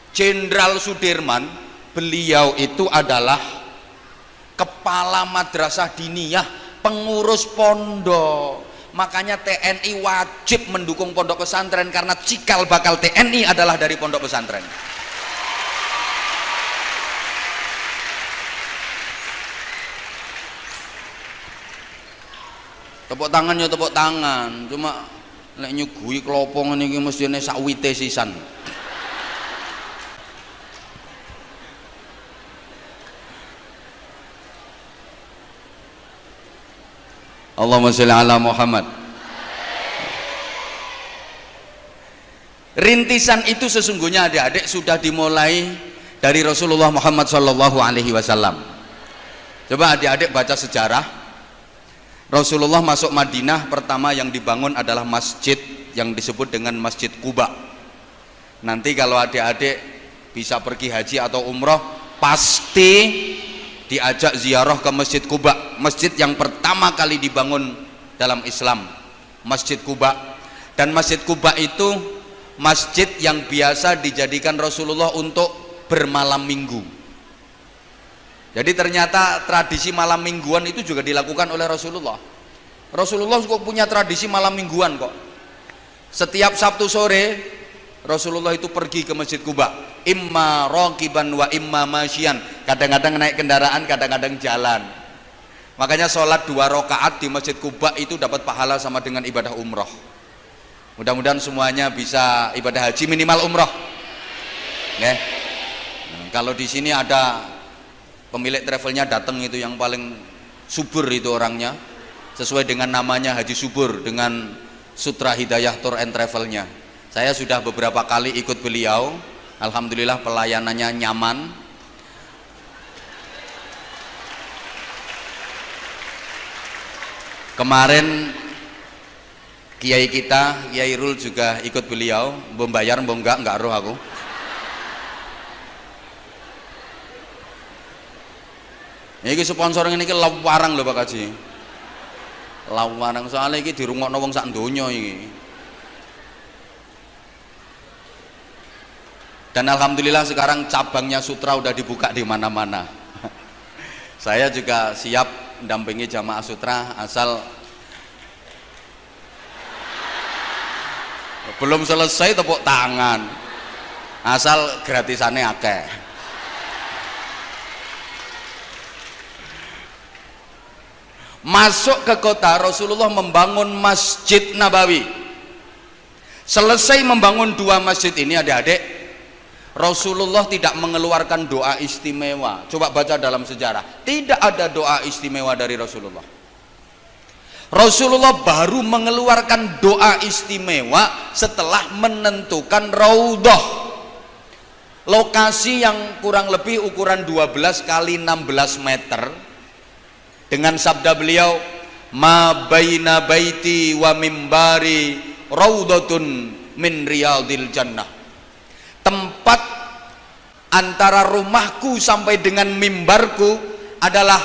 Jenderal Sudirman. Beliau itu adalah kepala madrasah diniyah, pengurus pondok. Makanya TNI wajib mendukung pondok pesantren, karena cikal bakal TNI adalah dari pondok pesantren. Tepuk tangan ya tepuk tangan, cuma lek nyuguhi klopong niki mestine sak wite sisan. Allahumma sholli ala Muhammad. Rintisan itu sesungguhnya adik-adik sudah dimulai dari Rasulullah Muhammad sallallahu alaihi wasallam. Coba adik-adik baca sejarah. Rasulullah masuk Madinah, pertama yang dibangun adalah masjid yang disebut dengan Masjid Quba. Nanti kalau adik-adik bisa pergi haji atau umroh, pasti diajak ziarah ke Masjid Quba, masjid yang pertama kali dibangun dalam Islam, Masjid Quba. Dan Masjid Quba itu masjid yang biasa dijadikan Rasulullah untuk bermalam minggu. Jadi ternyata tradisi malam mingguan itu juga dilakukan oleh Rasulullah. Rasulullah kok punya tradisi malam mingguan kok. Setiap Sabtu sore Rasulullah itu pergi ke Masjid Quba, imma raqiban wa imma masyian. Kadang-kadang naik kendaraan, kadang-kadang jalan. Makanya sholat 2 rakaat di Masjid Quba itu dapat pahala sama dengan ibadah umroh. Mudah-mudahan semuanya bisa ibadah haji minimal umroh. Nah, kalau di sini ada pemilik travelnya datang itu yang paling subur itu orangnya, sesuai dengan namanya Haji Subur dengan Sutra Hidayah Tour and Travelnya. Saya sudah beberapa kali ikut beliau, alhamdulillah pelayanannya nyaman. Kemarin Kiai kita, Kiai Rul juga ikut beliau, membayar enggak roh aku. Ini sponsor ini lawarang loh Pak Haji. Lawarang soalnya ini dirungokno wong sak donya ini. Dan alhamdulillah sekarang cabangnya Sutra udah dibuka di mana-mana. Saya juga siap mendampingi jamaah Sutra asal belum selesai tepuk tangan. Asal gratisannya akeh. Masuk ke kota, Rasulullah membangun Masjid Nabawi. Selesai membangun 2 masjid ini adik-adik, Rasulullah tidak mengeluarkan doa istimewa. Coba baca dalam sejarah, tidak ada doa istimewa dari Rasulullah. Rasulullah baru mengeluarkan doa istimewa setelah menentukan raudhah, lokasi yang kurang lebih ukuran 12 kali 16 meter, dengan sabda beliau, ma baina baiti wa mimbari raudhatun min riyadil jannah. Tempat antara rumahku sampai dengan mimbarku adalah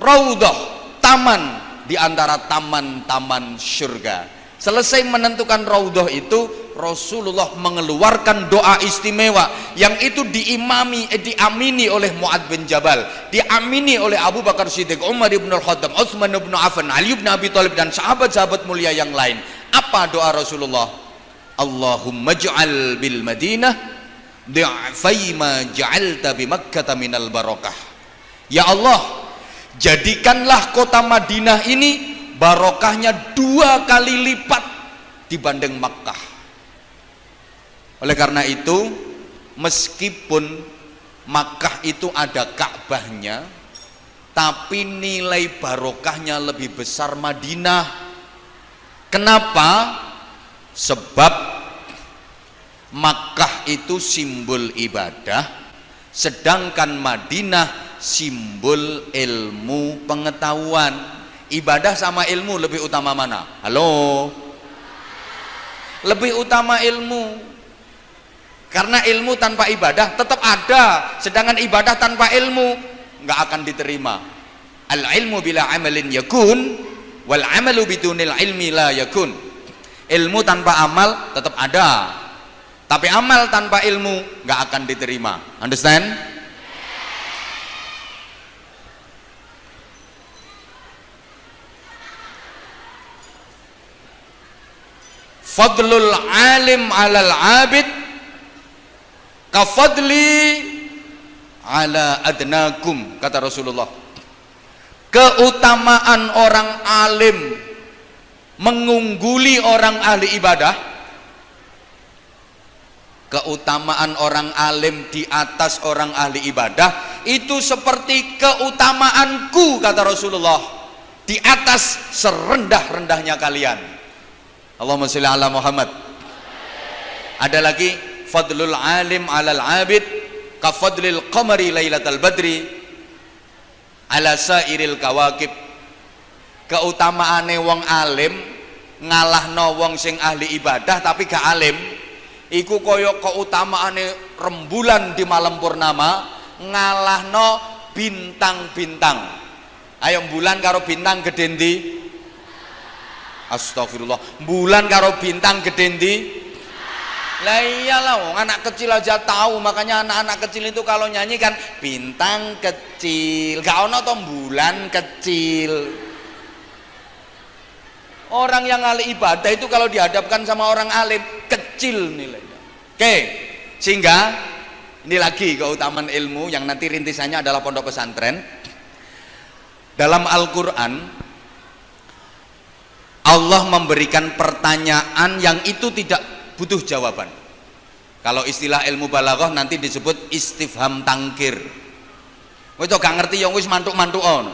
raudhah, taman di antara taman-taman surga. Selesai menentukan raudhah itu, Rasulullah mengeluarkan doa istimewa yang itu diamini oleh Mu'adz bin Jabal, diamini oleh Abu Bakar Siddiq, Umar ibn al-Khattab, Utsman ibn Affan, Ali ibn Abi Thalib dan sahabat-sahabat mulia yang lain. Apa doa Rasulullah? Allahumma ij'al bil Madinah di'fai ma ja'alta bi Makkah minal barakah. Ya Allah, jadikanlah kota Madinah ini barokahnya 2 kali lipat dibanding Makkah. Oleh karena itu, meskipun Makkah itu ada Ka'bahnya, tapi nilai barokahnya lebih besar Madinah. Kenapa? Sebab Makkah itu simbol ibadah, sedangkan Madinah simbol ilmu pengetahuan. Ibadah sama ilmu lebih utama mana? Halo? Lebih utama ilmu. Karena ilmu tanpa ibadah tetap ada, sedangkan ibadah tanpa ilmu nggak akan diterima. Al ilmu bila amalin yakun, wal amalu bidunil ilmi la yakun. Ilmu tanpa amal tetap ada, tapi amal tanpa ilmu nggak akan diterima. Understand? Fadlul alim alal abid kafadli ala adnakum, kata Rasulullah. Keutamaan orang alim mengungguli orang ahli ibadah, keutamaan orang alim di atas orang ahli ibadah itu seperti keutamaanku, kata Rasulullah, di atas serendah-rendahnya kalian. Allahumma sholli ala Muhammad. Ada lagi, fadlul alim alal abid ka fadlil qamari lailatal badri ala sairil kawakib. Keutamaane wong alim ngalahno wong sing ahli ibadah tapi gak alim iku kaya keutamaane rembulan di malam purnama ngalahno bintang-bintang. Ayo bulan karo bintang gede ndi? Astagfirullah. Bulan karo bintang gede ndi? Lah iyalah, wong anak kecil aja tahu. Makanya anak-anak kecil itu kalau nyanyi kan bintang kecil, gak ono to bulan kecil. Orang yang ahli ibadah itu kalau dihadapkan sama orang alim kecil nilainya. Oke, sehingga ini lagi keutamaan ilmu yang nanti rintisannya adalah pondok pesantren. Dalam Al-Quran Allah memberikan pertanyaan yang itu tidak butuh jawaban. Kalau istilah ilmu balaghah nanti disebut istifham tangkir. Kowe gak ngerti yang wis mantuk-mantukon.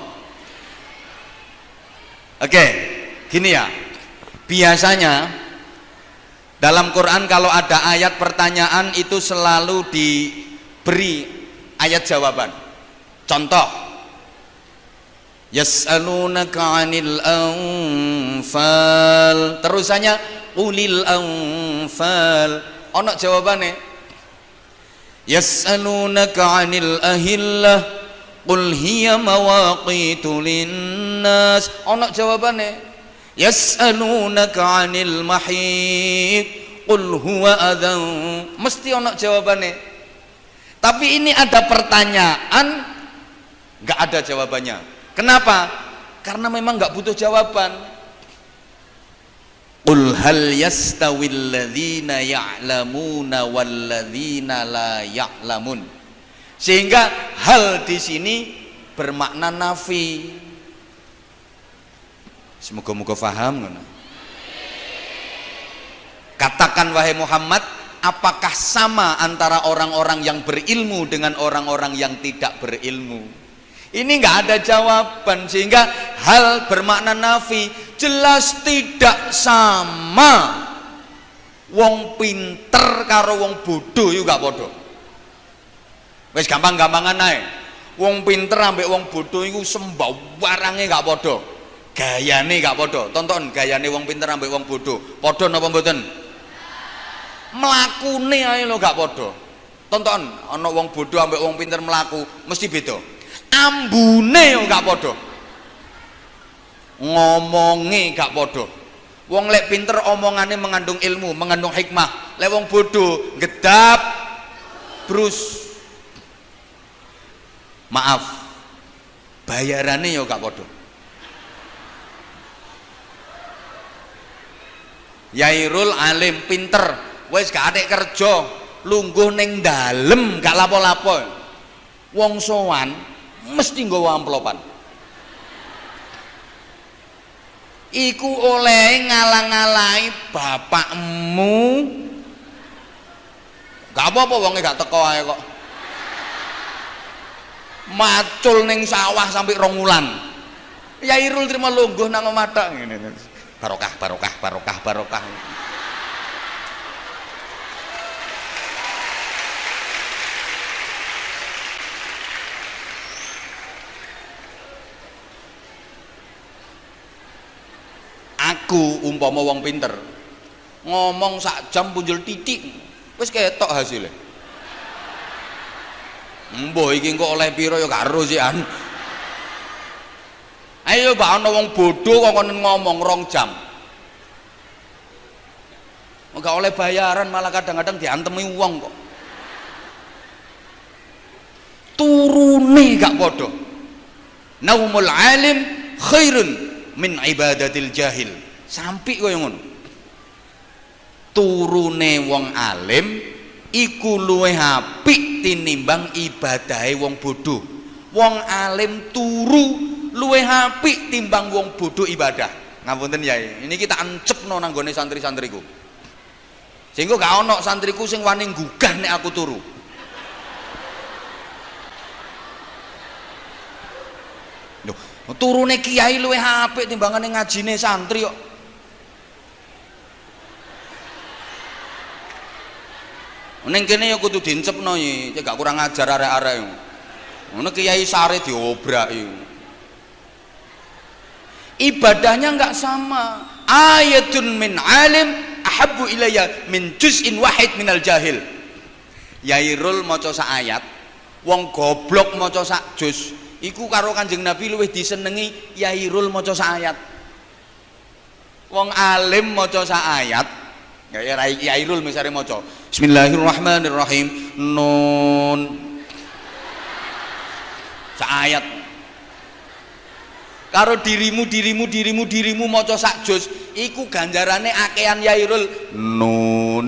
Oke, gini ya. Biasanya dalam Quran kalau ada ayat pertanyaan itu selalu diberi ayat jawaban. Contoh, yas'alunaka 'anil anfal. Terusannya ulil anfal. Ono jawabane. Yas'alunaka 'anil ahillah qul hiya mawaqitu linnas. Ono jawabane. Yas'alunaka 'anil mahid qul huwa adhan. Mesti ono jawabane. Tapi ini ada pertanyaan enggak ada jawabannya. Kenapa? Karena memang enggak butuh jawaban. Qul hal yastawil ladzina ya'lamuna wal ladzina la ya'lamun. Sehingga hal di sini bermakna nafi. Semoga-moga faham. Katakan wahai Muhammad, apakah sama antara orang-orang yang berilmu dengan orang-orang yang tidak berilmu? Ini nggak ada jawaban, sehingga hal bermakna nafi. Jelas tidak sama. Wong pinter karo wong bodoh yuk gak bodoh. Wes gampang-gampangan ae. Wong pinter ambek wong bodoh iku sembawarange gak bodoh. Gayane gak podo. Tonton gayane wong pinter ambek wong bodoh. Podo napa mboten? Mlakune ae lho gak podo. Tonton ana wong bodoh ambek wong pinter mlaku mesti beda. Ambune yo gak podo. Ngomonge gak podo. Wong lek pinter omongane mengandung ilmu, mengandung hikmah. Lek wong bodoh gedap brus. Maaf. Bayarane yo gak podo. Yairul alim pinter wis gak atik kerja lungguh ning dalem gak lapo-lapo. Wong sowan mesti nggawa amplopan. Iku oleh ngalang-alangi bapakmu. Gak apa-apa wonge gak teko ae kok. Macul ning sawah sampai 2 wulan. Yairul terima lungguh nang omah tok ngene. Barokah, barokah, barokah, barokah. Aku umpama wong pinter ngomong sak jam punjul titik wis ketok hasilnya. Mbah iki kok oleh piro ya karo sih an. Ayo mbak ana wong bodoh kok ngomong 2 jam. Enggak oleh bayaran malah kadang-kadang diantemi wong kok. Turune gak podo. Naumul alim khairun min ibadatil jahil. Sampai kaya ngono. Turune wong alim iku luwih apik tinimbang ibadahe wong bodoh. Wong alim turu luwih apik timbang wong bodoh ibadah. Ngapunten Yai, ini kita ancepno nang gone santri-santriku. Sehingga gak ono santriku sing wani gugah nek aku turu. Loh, turune kiai luwih apik timbangane ngajine santri kok. Ning kene ya kudu dincepno iki, cek gak kurang ajar arek-arek. Ngono kiai sare diobraki. Ibadahnya nggak sama. Ayatun min alim ahabbu ilayya min juz'in wahid minal jahil. Yairul maca sak ayat, wong goblok maca sak juz, iku karo Kanjeng Nabi luwih disenengi Yairul maca sak ayat. Wong alim maca sak ayat, ya Yairul misale maca Bismillahirrahmanirrahim Nun sak ayat. Karo dirimu maca sak juz iku ganjarane akehan Yairul Nun.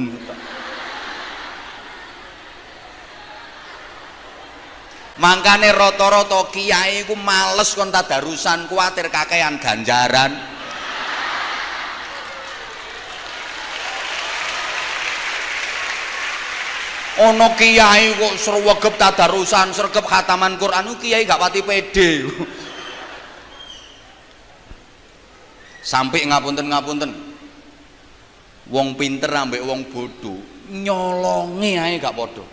Mangkane rata-rata kiai iku males kon tadarusan, kuwatir kakehan ganjaran. Ono kiai kok sregep tadarusan, sregep khataman Quran, kiai gak pati pede. Sampai ngapunten wong pinter ambek wong bodoh nyolongi ae gak podo.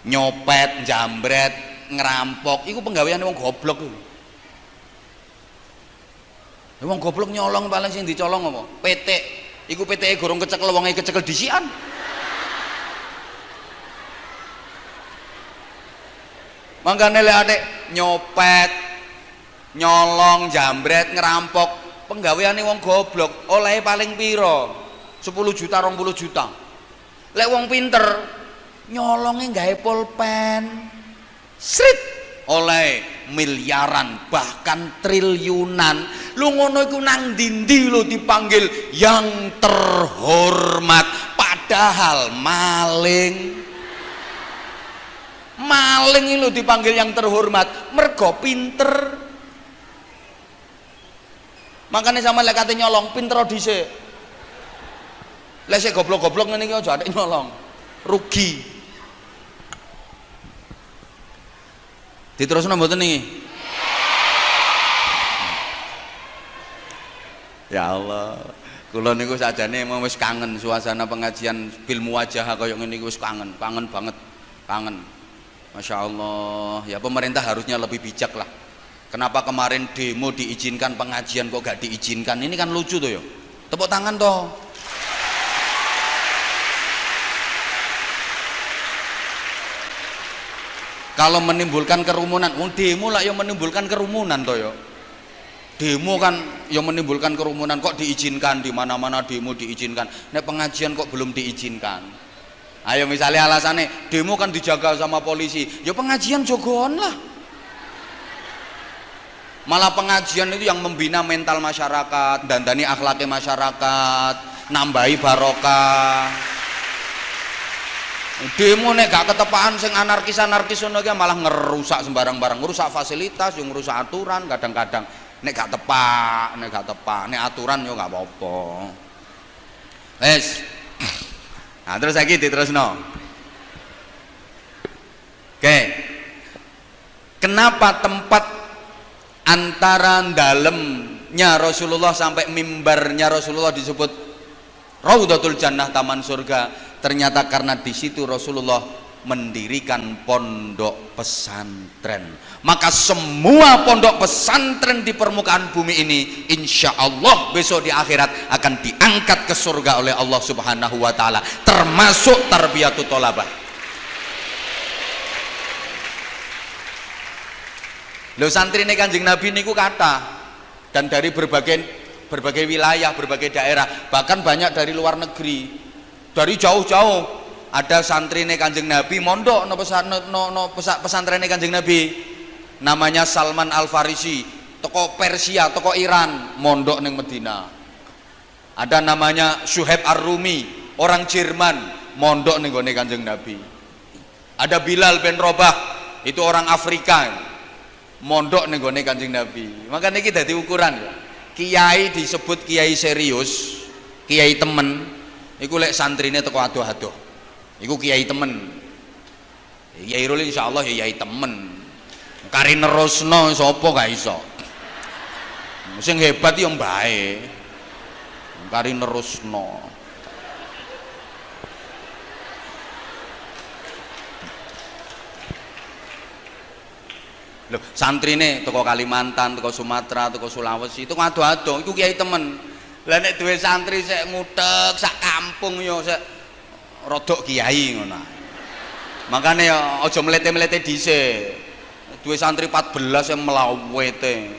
Nyopet, jambret, ngerampok iku penggaweane wong goblok iku. Wong goblok nyolong paling sing dicolong apa? PT. Iku PT-e gorong kecekel wonge kecekel disian. Mangkane lek atik nyopet, nyolong, jambret, ngerampok, penggaweane wong goblok, olehe paling piro? 10 juta, 20 juta. Lek wong pinter nyolonge gawe pulpen. Srit oleh miliaran bahkan triliunan. Lu ngono iku nang ndi lu dipanggil yang terhormat padahal maling. Maling lu dipanggil yang terhormat mergo pinter. Makanya sama lek kate nyolong pinter dhisik. Lek sik goblok-goblok ngene iki aja atik nyolong. Rugi. Diterusno mboten niki? Ya Allah, kula niku sajane wis kangen suasana pengajian bil muwajah kaya ngene iki wis kangen banget, kangen. Masya Allah, ya pemerintah harusnya lebih bijak lah. Kenapa kemarin demo diizinkan, pengajian kok gak diizinkan? Ini kan lucu tuh ya. Tepuk tangan toh. Kalau menimbulkan kerumunan, demo lah yang menimbulkan kerumunan toh ya. Demo kan yang menimbulkan kerumunan kok diizinkan, di mana-mana demo diizinkan. Nek pengajian kok belum diizinkan? Ayo misalnya alasannya demo kan dijaga sama polisi, ya pengajian jogoan lah. Malah pengajian itu yang membina mental masyarakat, dandani akhlaknya masyarakat, nambahi barokah. Demo nek gak ketepaan sing anarkis ngono ki malah ngerusak sembarang barang, ngerusak fasilitas, yang ngerusak aturan kadang-kadang. Nek gak tepak, nek aturan yo gak apa-apa. Wes. Nah, terus lagi diterusno. Oke. Kenapa tempat antara dalemnya Rasulullah sampai mimbarnya Rasulullah disebut Raudhatul Jannah, taman surga? Ternyata karena di situ Rasulullah mendirikan pondok pesantren. Maka semua pondok pesantren di permukaan bumi ini insya Allah besok di akhirat akan diangkat ke surga oleh Allah Subhanahu wa ta'ala, termasuk tarbiyatut thalabah. Lho santri ini Kanjeng Nabi niku kata, dan dari berbagai wilayah, berbagai daerah, bahkan banyak dari luar negeri, dari jauh-jauh. Ada santri Kanjeng Nabi mondok no pesantren Kanjeng Nabi, namanya Salman Al Farisi, toko Persia, toko Iran, mondok neng Medina. Ada namanya Suhaib Ar-Rumi, orang Jerman, mondok neng gone Kanjeng Nabi. Ada Bilal bin Rabah, itu orang Afrika, mondok neng gone Kanjeng Nabi. Maka niki dadi ukuran ya. Kiai disebut kiai serius, kiai temen, iku lek santrine teko adoh-adoh. Iku kiai temen. Kiai Rul insyaallah ya kiai temen. Kari nerusno sapa gak iso. Sing hebat yo mbae. Kari nerusno. Loh, santrine teko Kalimantan, teko Sumatera, teko Sulawesi, itu ado-ado, iku kiai temen. Lah nek duwe santri sik ngutek sak kampung yo sik rodok kiai ngono. Makane ya aja mlete-mlete dhisik. Duwe santri 14 yang melawete.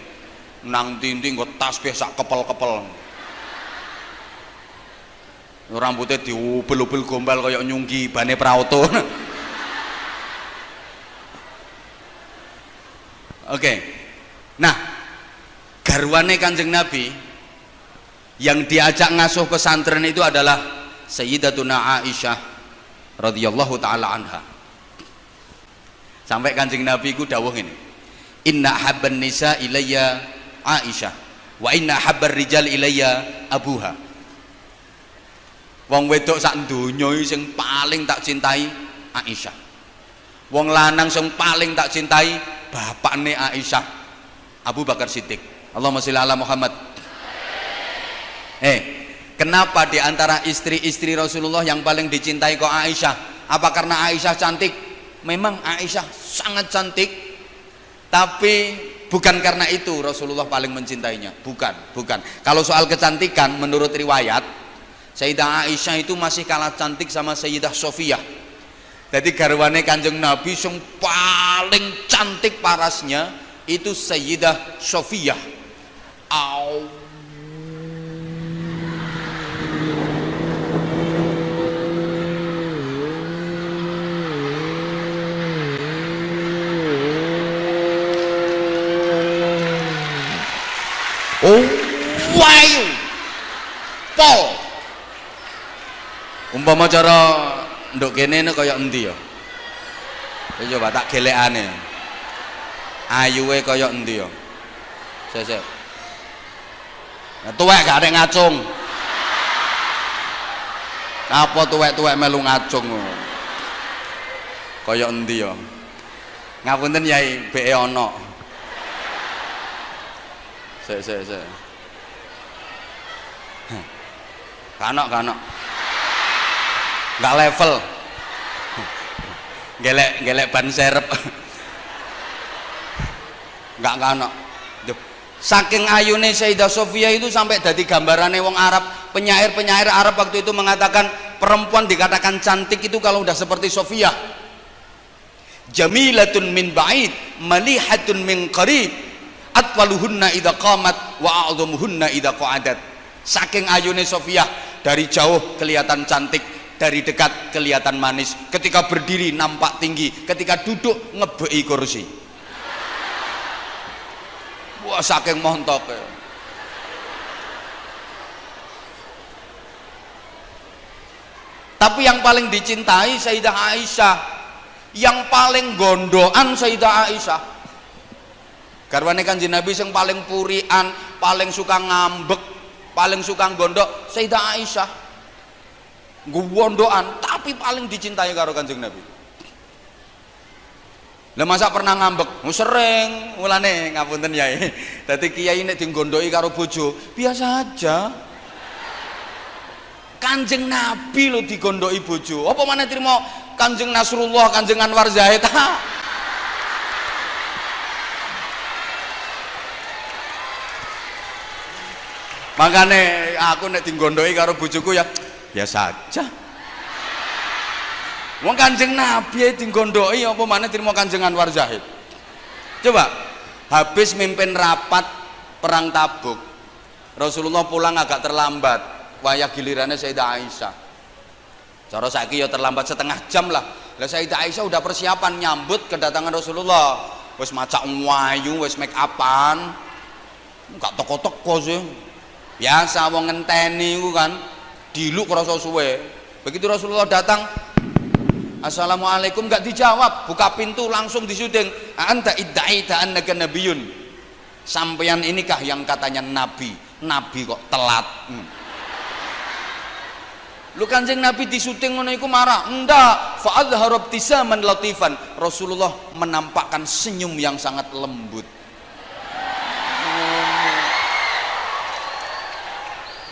Nang tinting nggo tasbih sak kepel-kepel. Rambutnya diubel-ubel gombal kaya nyunggi bane prauto. Oke. Nah, garwane Kanjeng Nabi yang diajak ngasuh pesantren itu adalah Sayyidatuna Aisyah radhiyallahu taala anha. Sampai Kanjeng Nabi ku dawuh ini, inna habban nisa ilayya Aisyah wa inna habbar rijal ilayya abuha. Wong wedok sak donya sing paling tak cintai Aisyah. Wong lanang sing paling tak cintai bapakne Aisyah, Abu Bakar Siddiq. Allahumma sholli ala Muhammad. Kenapa di antara istri-istri Rasulullah yang paling dicintai kok Aisyah? Apa karena Aisyah cantik? Memang Aisyah sangat cantik, tapi bukan karena itu Rasulullah paling mencintainya. Bukan. Kalau soal kecantikan, menurut riwayat, Sayyidah Aisyah itu masih kalah cantik sama Sayyidah Sofiyah. Jadi garwane Kanjeng Nabi yang paling cantik parasnya itu Sayyidah Sofiyah. Wayu pol umpama cara nduk kene nek kaya endi ya? Coba tak gelekane. Ayuwe kaya endi ya? Sik. Nah, tuwek gak ada ngacung. Apa tuwek-tuwek melu ngacung? Kaya endi ya? Ngapunten Yai, beke ana. Sik. Kanok. Enggak level. Gelek ban serep. Enggak kanok. Saking ayune Sayyidah Sofiyah itu sampai dadi gambarane wong Arab. Penyair Arab waktu itu mengatakan perempuan dikatakan cantik itu kalau udah seperti Sofiyah. Jamilatun min ba'id, malihatun min qarib, atwaluhunna idza qamat wa a'dhamuhunna idza qa'adat. Saking ayune Sofiyah, dari jauh kelihatan cantik, dari dekat kelihatan manis, ketika berdiri nampak tinggi, ketika duduk ngebeki kursi. Wah, saking montok. Tapi yang paling dicintai Sayyidah Aisyah, yang paling gondoan Sayyidah Aisyah. Garwane Kanjeng Nabi yang paling purian, paling suka ngambek, paling suka gondok Sayyidah Aisyah. Gondoan tapi paling dicintai karo Kanjeng Nabi. Lah masa pernah ngambek? Sering, mulane ngapunten Yai. Dadi kiai nek digondhoki karo bojo, biasa aja. Kanjeng Nabi lho digondhoki bojo. Apa maneh trimo Kanjeng Nasrullah, Kanjeng Anwar Zahid. Makane aku nek digondhoki karo bojoku ya biasa aja. Wong Kanjeng Nabi digondhoki apa maneh trimo Kanjeng Anwar Zahid. Coba habis mimpin rapat perang Tabuk, Rasulullah pulang agak terlambat, wayah gilirannya Sayyidah Aisyah. Cara saiki ya terlambat setengah jam lah. Lah Sayyidah Aisyah udah persiapan nyambut kedatangan Rasulullah. Wis macak wayu, wis make upan. Enggak teko-teko sih. Biasa wong ngenteni iku kan diluk rasa suwe. Begitu Rasulullah datang, Assalamualaikum, nggak dijawab, buka pintu langsung disyuting. Anta iddaita annaka nabiyyun. Sampeyan inikah yang katanya nabi? Nabi kok telat. Lu Kanjeng Nabi disyuting ngono iku marah. Enggak, fa adhara ibtisaman latifan. Rasulullah menampakkan senyum yang sangat lembut.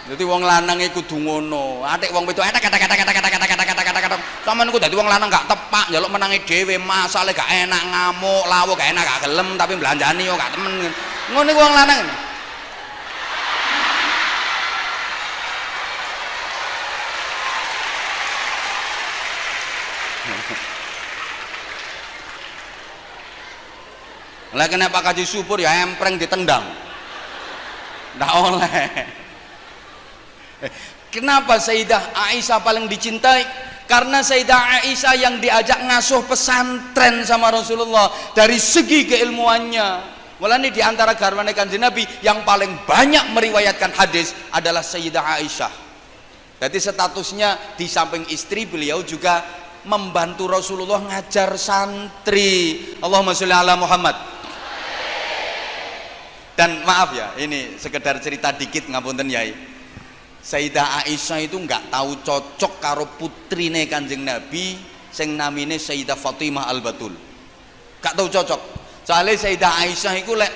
Jadi wong lanang iku kudu ngono. Atik wong wedok kata-kata. Sampeyan ku dadi wong lanang gak tepak, njaluk menangi dhewe, masale gak enak ngamuk, lawuh gak enak gak gelem, tapi belanjani yo gak temen. Ngono iku wong lanang. Lah kena Pak Kaji Subur ya empreng ditendang. Ndak oleh. Kenapa Sayyidah Aisyah paling dicintai? Karena Sayyidah Aisyah yang diajak ngasuh pesantren sama Rasulullah dari segi keilmuannya. Mulane di antara garwane Kanjeng Nabi yang paling banyak meriwayatkan hadis adalah Sayyidah Aisyah. Jadi statusnya di samping istri, beliau juga membantu Rasulullah ngajar santri. Allahumma sholli ala Muhammad. Dan maaf ya, ini sekedar cerita dikit ngapunten Yai. Sayyidah Aisyah itu nggak tahu cocok karo putrine Kanjeng Nabi sing namine Sayyidah Fatimah Al-Batul. Gak tahu cocok. Soalnya Sayyidah Aisyah itu lek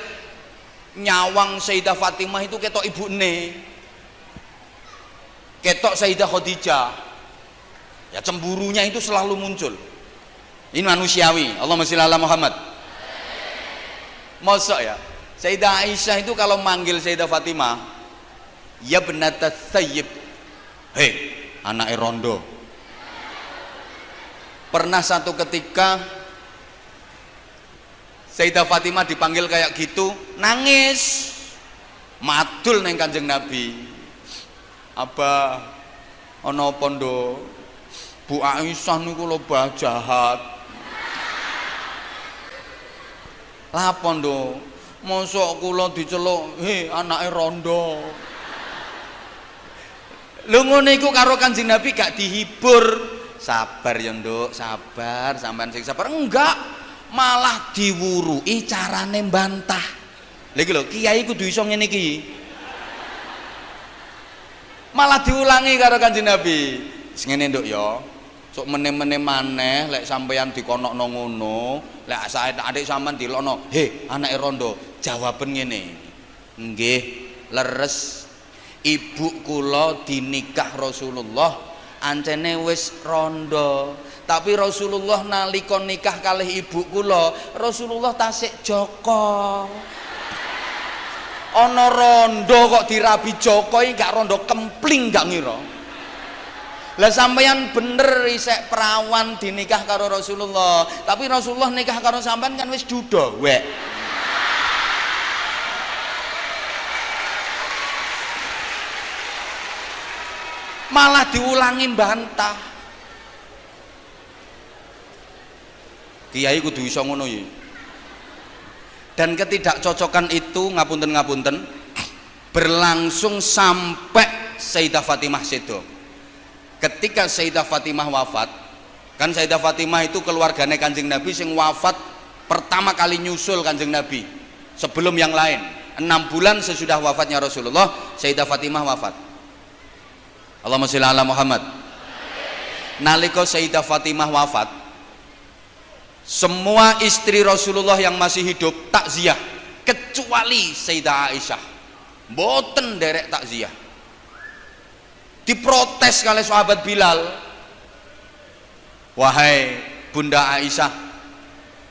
nyawang Sayyidah Fatimah itu ketok ibune, ketok Sayyidah Khadijah. Ya cemburunya itu selalu muncul. Ini manusiawi. Allahumma sholli ala Muhammad. Mosok ya, Sayyidah Aisyah itu kalau manggil Sayyidah Fatimah, ya benatat Thayyib, hei anak rondo. Pernah satu ketika Sayyidah Fatimah dipanggil kayak gitu, nangis, madul neng Kanjeng Nabi. Abah, ono pondo, Bu Aisyah niku lho bah jahat. Lah pondo, mosok kula diceluk, "He, anake rondo." Lho ngono iku karo Kanjeng Nabi gak dihibur. Sabar ya, Nduk, sabar, sampean sing sabar. Enggak, malah diwurui carane mbantah. Lha iki lho, kiai kudu iso ngene iki. Malah diulangi karo Kanjeng Nabi. Wis ngene, Nduk ya. Sok meneh-meneh maneh lek sampeyan dikonokno ngono, lek sae adik sampean dilokno, "He, anake rondo." Jawaben ngene. Nggih, leres. Ibu kula dinikah Rasulullah, ancene wis rondo. Tapi Rasulullah nalika nikah kalih ibu kula, Rasulullah tasik Joko. Ana rondo kok dirabi Joko iki gak rondo kempling gak ngira. Lah sampeyan bener isek perawan dinikah karo Rasulullah, tapi Rasulullah nikah karo sampean kan wis duda wek. Malah diulangi bantah. Kiai kudu iso ngono ya. Dan ketidakcocokan itu ngapunten-ngapunten berlangsung sampai Sayyidah Fatimah sedo. Ketika Sayyidah Fatimah wafat, kan Sayyidah Fatimah itu keluarganya Kanjeng Nabi sing wafat pertama kali nyusul Kanjeng Nabi sebelum yang lain. 6 bulan sesudah wafatnya Rasulullah, Sayyidah Fatimah wafat. Allahumma sholli ala Muhammad. Nalika Sayyidah Fatimah wafat, semua istri Rasulullah yang masih hidup takziah kecuali Sayyidah Aisyah. Mboten derek takziah. Diprotes oleh sahabat Bilal. Wahai Bunda Aisyah,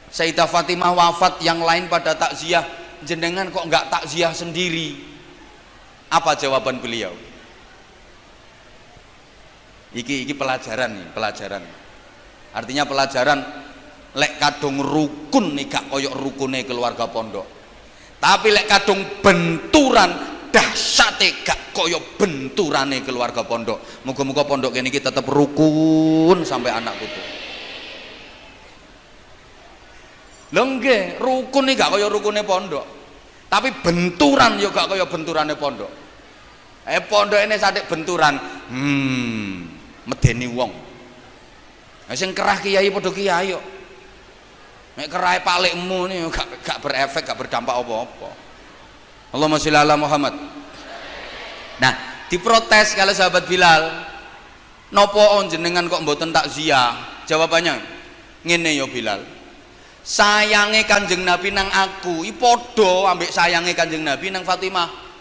Sayyidah Fatimah wafat, yang lain pada takziah, jenengan kok enggak takziah sendiri? Apa jawaban beliau? Iki pelajaran nih, pelajaran. Artinya pelajaran, lek kadung rukun nih gak koyok rukune keluarga pondok. Tapi lek kadung benturan dahsyate gak koyok benturane keluarga pondok. Muga-muga pondok ini kita tetap rukun sampai anak putu. Lho nggih, rukun nih gak koyok rukune pondok. Tapi benturan yo gak koyok benturane pondok. Pondok ini sadek benturan, medeni wong. Sing kerah kiai padha kiai kok. Nek kerahe palikmu nih gak berefek, gak berdampak apa-apa. Allahumma sholli ala Muhammad. Nah, diprotes kalau sahabat Bilal, nopo jenengan kok mboten takziah? Jawabannya ngene ya Bilal, sayange Kanjeng Nabi nang aku iki padha ambek sayange Kanjeng Nabi nang Fatimah.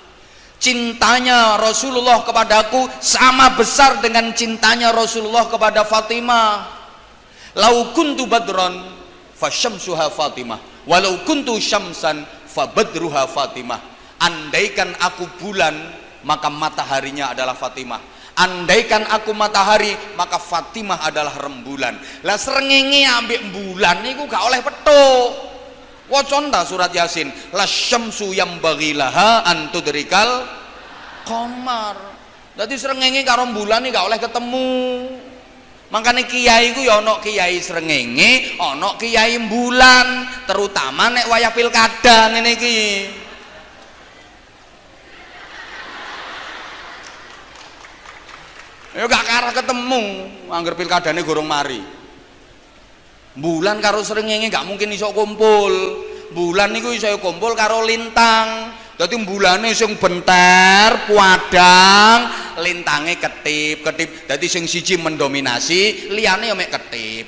Cintanya Rasulullah kepadaku sama besar dengan cintanya Rasulullah kepada Fatimah. Lau kuntu badron fasyamsuha Fatimah, walau kuntu syamsan fabadruha Fatimah. Andaikan aku bulan, maka mataharinya adalah Fatimah. Andaikan aku matahari, maka Fatimah adalah rembulan. Lah srengenge ambek bulan niku gak oleh petuk. Waconda surat Yasin, la syamsu yambaghi laha an tudrikal qamar. Dadi srengenge karo bulan iki gak oleh ketemu. Makanya kiai ku ya ana kiai srengenge, ana kiai bulan, terutama nek wayah pilkada ngene iki. Ya gak karah ketemu, angger pilkadane gorong mari. Bulan karo srengenge gak mungkin iso kumpul. Bulan niku iso kumpul karo lintang. Dadi bulane sing benter, padang, lintange ketip-ketip. Dadi sing siji mendominasi, liyane ya mek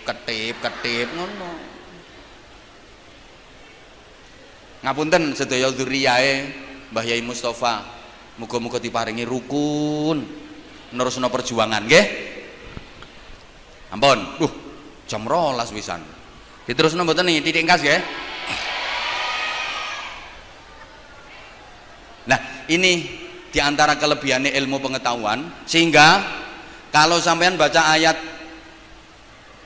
ketip-ketip ngono. Ngapunten sedaya dzurriyahe Mbah Yai Mustofa, muga-muga diparingi rukun nerusno perjuangan nggih. Ampun. Jam 12 wisan. Diterusno mboten nih titik kas nggih. Nah, ini diantara kelebihannya ilmu pengetahuan, sehingga kalau sampean baca ayat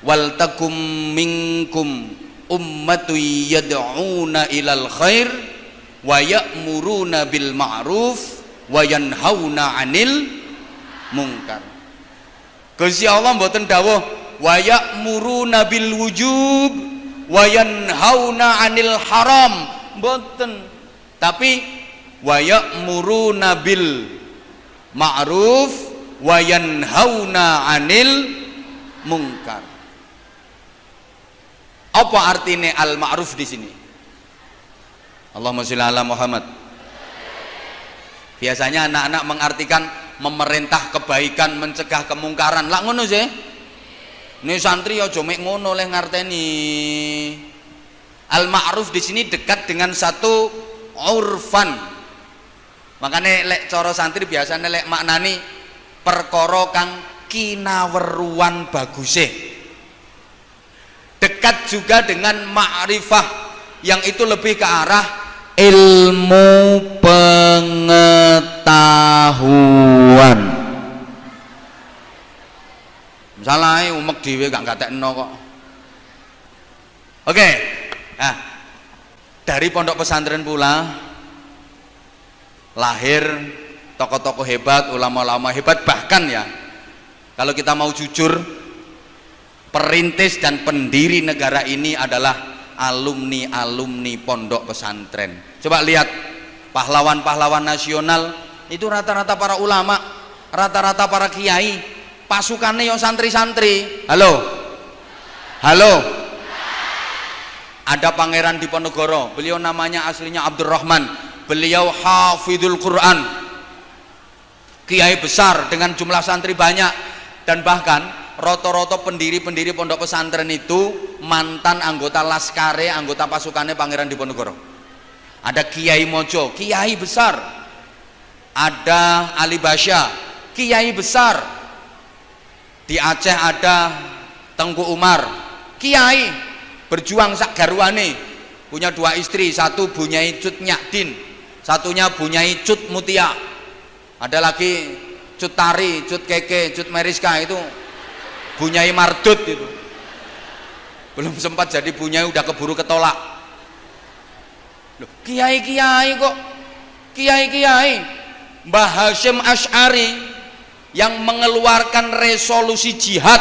wal takum minkum ummatu yad'una ilal khair wa ya'muruna bil ma'ruf wa yanhauna 'anil munkar. Gusti Allah mboten dawuh wa ya'muruna bil wujub wa yanhauna 'anil haram, mboten, tapi wa ya'muruna bil ma'ruf wa yanhauna 'anil munkar. Apa artinya al ma'ruf di sini? Allahumma sholli ala Muhammad. Biasanya anak-anak mengartikan memerintah kebaikan, mencegah kemungkaran. Lah ngono sih. Ini santri aja mek ngono leh ngarteni. Al ma'ruf di sini dekat dengan satu urfan. Makanya lek cara santri biasanya lek maknani perkara kang kinaweruan baguse. Dekat juga dengan ma'rifah yang itu lebih ke arah ilmu pengetahuan. Misalnya umek dhewe gak ngatekno kok. Oke. Nah, dari pondok pesantren pula lahir tokoh-tokoh hebat, ulama-ulama hebat, bahkan ya kalau kita mau jujur, perintis dan pendiri negara ini adalah alumni pondok pesantren. Coba lihat pahlawan-pahlawan nasional itu rata-rata para ulama, rata-rata para kiai, pasukannya yang santri-santri. Halo ada Pangeran Diponegoro, beliau namanya aslinya Abdurrahman, beliau hafidhul Quran, kiai besar dengan jumlah santri banyak, dan bahkan roto-roto pendiri-pendiri pondok pesantren itu mantan anggota laskare, anggota pasukannya Pangeran Diponegoro. Ada Kiai Mojo, kiai besar. Ada Ali Basya, kiai besar. Di Aceh ada Tengku Umar, kiai berjuang sak garwane, punya 2 istri, satu Bunyai Cut Nyakdin, satunya Bunyai Cut Mutia, ada lagi Cut Tari, Cut Keke, Cut Meriska, itu Bunyai Mardut, itu belum sempat jadi Bunyai udah keburu ketolak. Loh, kiai-kiai kok, kiai-kiai. Mbah Hasyim Asy'ari yang mengeluarkan resolusi jihad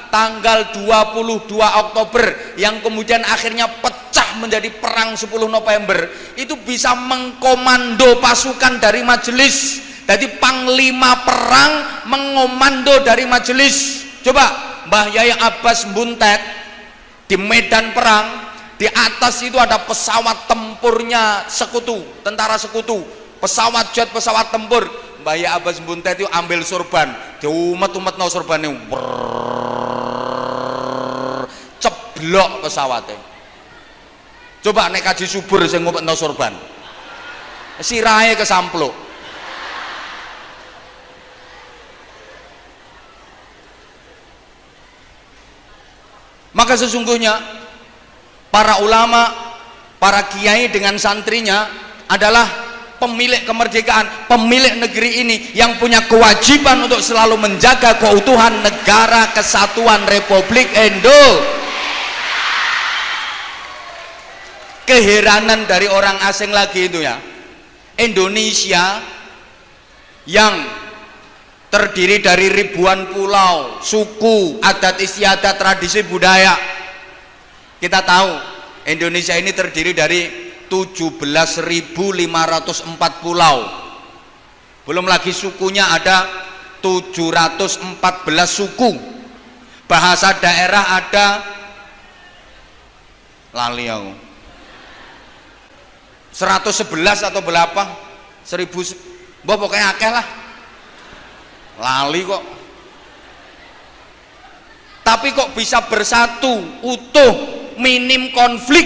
tanggal 22 Oktober yang kemudian akhirnya pecah menjadi perang 10 November, itu bisa mengkomando pasukan dari majelis. Jadi panglima perang mengomando dari majelis. Coba Mbah Yai Abbas Buntet di medan perang, di atas itu ada pesawat tempurnya sekutu, tentara sekutu, pesawat jet, pesawat tempur. Mbah Yai Abbas Buntet itu ambil sorban, diumet-umet no sorbannya, ceblok pesawatnya. Coba nek kaji subur sing ngumpet no sorban, sirahe kesampluk. Maka sesungguhnya para ulama, para kiai dengan santrinya adalah pemilik kemerdekaan, pemilik negeri ini yang punya kewajiban untuk selalu menjaga keutuhan negara kesatuan Republik Indonesia. Keheranan dari orang asing lagi itu ya, Indonesia yang terdiri dari ribuan pulau, suku, adat istiadat, tradisi, budaya. Kita tahu Indonesia ini terdiri dari 17.504 pulau. Belum lagi sukunya ada 714 suku. Bahasa daerah ada lali aku. 111 atau berapa? 1000, pokoknya akeh lah. Lali kok. Tapi kok bisa bersatu, utuh, minim konflik,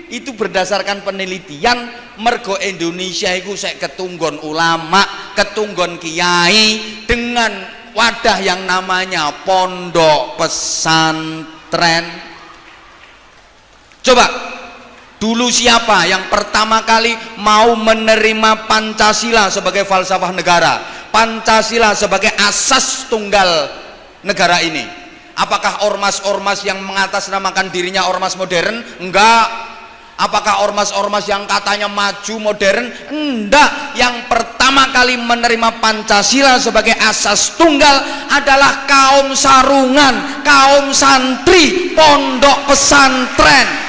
itu berdasarkan penelitian mergo Indonesia itu sek ketunggon ulama, ketunggon kiai dengan wadah yang namanya pondok pesantren. Coba dulu siapa yang pertama kali mau menerima Pancasila sebagai falsafah negara, Pancasila sebagai asas tunggal negara ini? Apakah ormas-ormas yang mengatasnamakan dirinya ormas modern? Enggak. Apakah ormas-ormas yang katanya maju modern? Enggak. Yang pertama kali menerima Pancasila sebagai asas tunggal adalah kaum sarungan, kaum santri, pondok pesantren.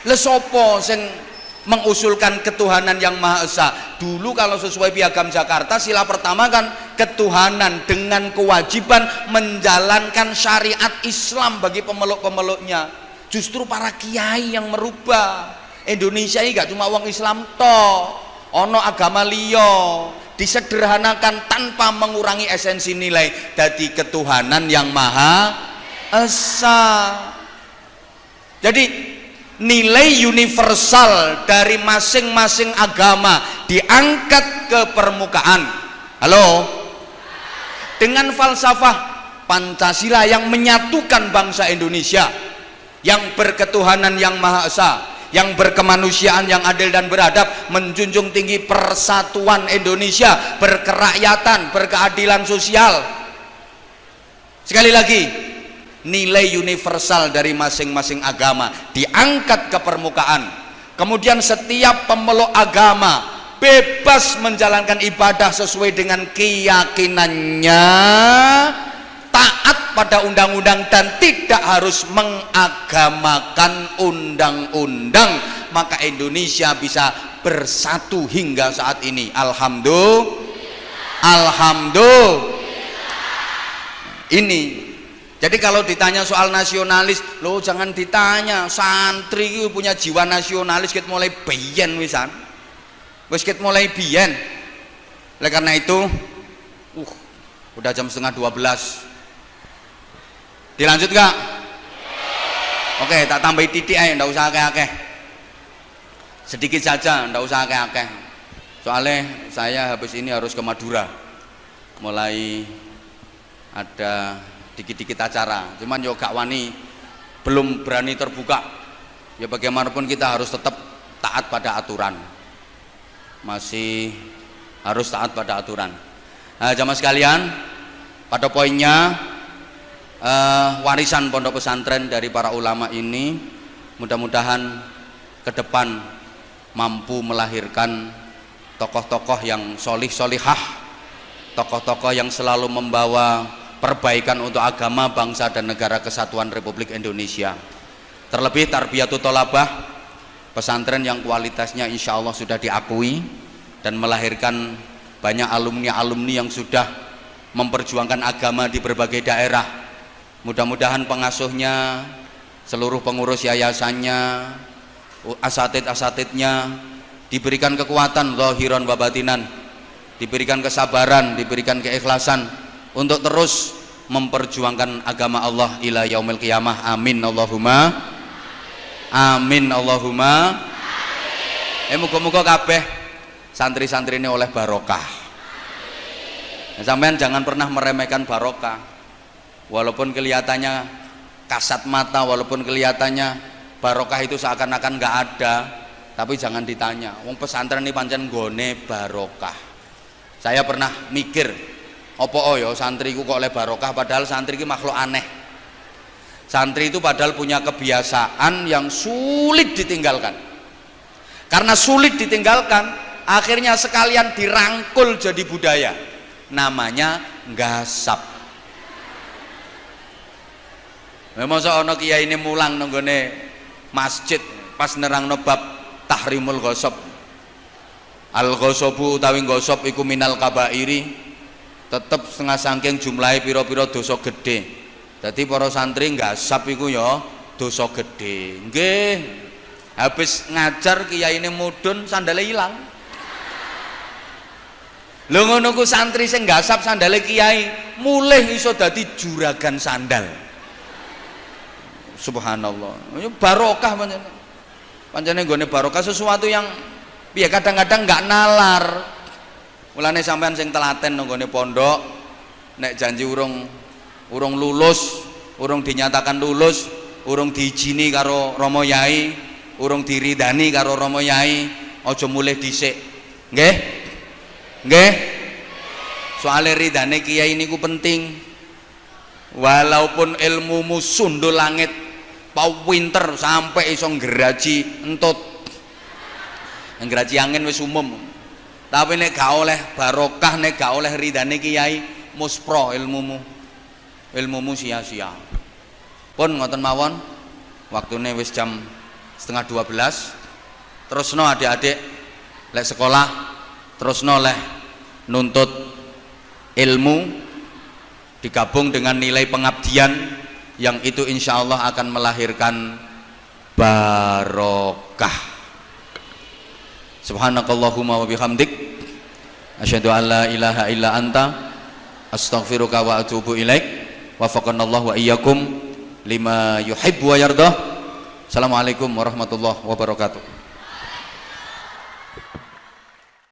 Lesopo sing mengusulkan ketuhanan yang Maha Esa? Dulu kalau sesuai Piagam Jakarta, sila pertama kan ketuhanan dengan kewajiban menjalankan syariat Islam bagi pemeluk-pemeluknya. Justru para kiai yang merubah. Indonesia ini gak cuma wong Islam toh, ono agama liya, disederhanakan tanpa mengurangi esensi nilai dari ketuhanan yang Maha Esa. Jadi nilai universal dari masing-masing agama diangkat ke permukaan. Halo? Dengan falsafah Pancasila yang menyatukan bangsa Indonesia, yang berketuhanan yang Maha Esa, yang berkemanusiaan yang adil dan beradab, menjunjung tinggi persatuan Indonesia, berkerakyatan, berkeadilan sosial. Sekali lagi, nilai universal dari masing-masing agama diangkat ke permukaan. Kemudian setiap pemeluk agama bebas menjalankan ibadah sesuai dengan keyakinannya, taat pada undang-undang dan tidak harus mengagamakan undang-undang. Maka Indonesia bisa bersatu hingga saat ini. Alhamdulillah. Ini. Jadi kalau ditanya soal nasionalis, lo jangan ditanya. Santri itu punya jiwa nasionalis kita mulai biyen wisan. Wis kita mulai biyen. Oleh karena itu, udah jam 11:30. Dilanjut gak? Oke, tak tambahin titik aja, ndak usah akeh-akeh. Sedikit saja, ndak usah akeh-akeh. Soalnya saya habis ini harus ke Madura. Mulai ada dikit-dikit acara, cuman yo gak wani, belum berani terbuka. Ya bagaimanapun kita harus tetap taat pada aturan, masih harus taat pada aturan. Nah, jamaah sekalian, pada poinnya warisan pondok pesantren dari para ulama ini mudah-mudahan ke depan mampu melahirkan tokoh-tokoh yang solih-solihah, tokoh-tokoh yang selalu membawa perbaikan untuk agama, bangsa dan negara kesatuan Republik Indonesia. Terlebih Tarbiyatul Thalabah, pesantren yang kualitasnya insya Allah sudah diakui dan melahirkan banyak alumni-alumni yang sudah memperjuangkan agama di berbagai daerah. Mudah-mudahan pengasuhnya, seluruh pengurus yayasannya, asatid-asatidnya diberikan kekuatan zahiran wa batinan, diberikan kesabaran, diberikan keikhlasan untuk terus memperjuangkan agama Allah ila yaumil qiyamah. Amin Allahumma amin Allahumma amin. Muga-muga kabeh santri-santri ini oleh barokah. Sampean jangan pernah meremehkan barokah. Walaupun kelihatannya kasat mata, walaupun kelihatannya barokah itu seakan-akan nggak ada, tapi jangan ditanya. Wong pesantren ini pancen nggone barokah. Saya pernah mikir, opo yo santriku kok oleh barokah, padahal santri itu makhluk aneh. Santri itu padahal punya kebiasaan yang sulit ditinggalkan. Karena sulit ditinggalkan, akhirnya sekalian dirangkul jadi budaya. Namanya ngasap. Memang seorang kiai ini mulang nenggone masjid pas nerangno bab tahrimul ghosab. Al ghosabu utawi ghosab iku minal kabairi, tetep setengah sangking jumlahe pira-pira dosa gede. Jadi para santri ngasap iku ya dosa gede. Nggih. Habis ngajar kiai ini mudun sandale ilang. Lho ngono ku santri sing gasap sandale kiai mulih iso dadi juragan sandal. Subhanallah. Barokah pancene. Pancene nggone barokah sesuatu yang piye kadang-kadang enggak nalar. Mulane sampean sing telaten nggone pondok nek janji urung lulus, urung dinyatakan lulus, urung diijini karo Rama Yai, urung diridani karo Rama Yai, aja mulih dhisik. Nggih? Nggih? Soale ridane kiai niku penting. Walaupun ilmumu sundul langit, pinter sampai iso nggeraji entut. Nggeraji angin wis umum. Tapi nek gak oleh barokah, nek gak oleh ridane kiai, muspro ilmumu. Ilmumu sia-sia. Pun ngoten mawon, waktune wis jam 11:30. Terusno adik-adik lek sekolah, terusno leh nuntut ilmu digabung dengan nilai pengabdian yang itu insya Allah akan melahirkan barokah. Subhanakallahumma wa bihamdik asyhadu an la ilaha illa anta astaghfiruka wa atubu ilaik. Wafaqanallahu wa iyyakum lima yuhibbu wa yardah. Assalamualaikum warahmatullahi wabarakatuh.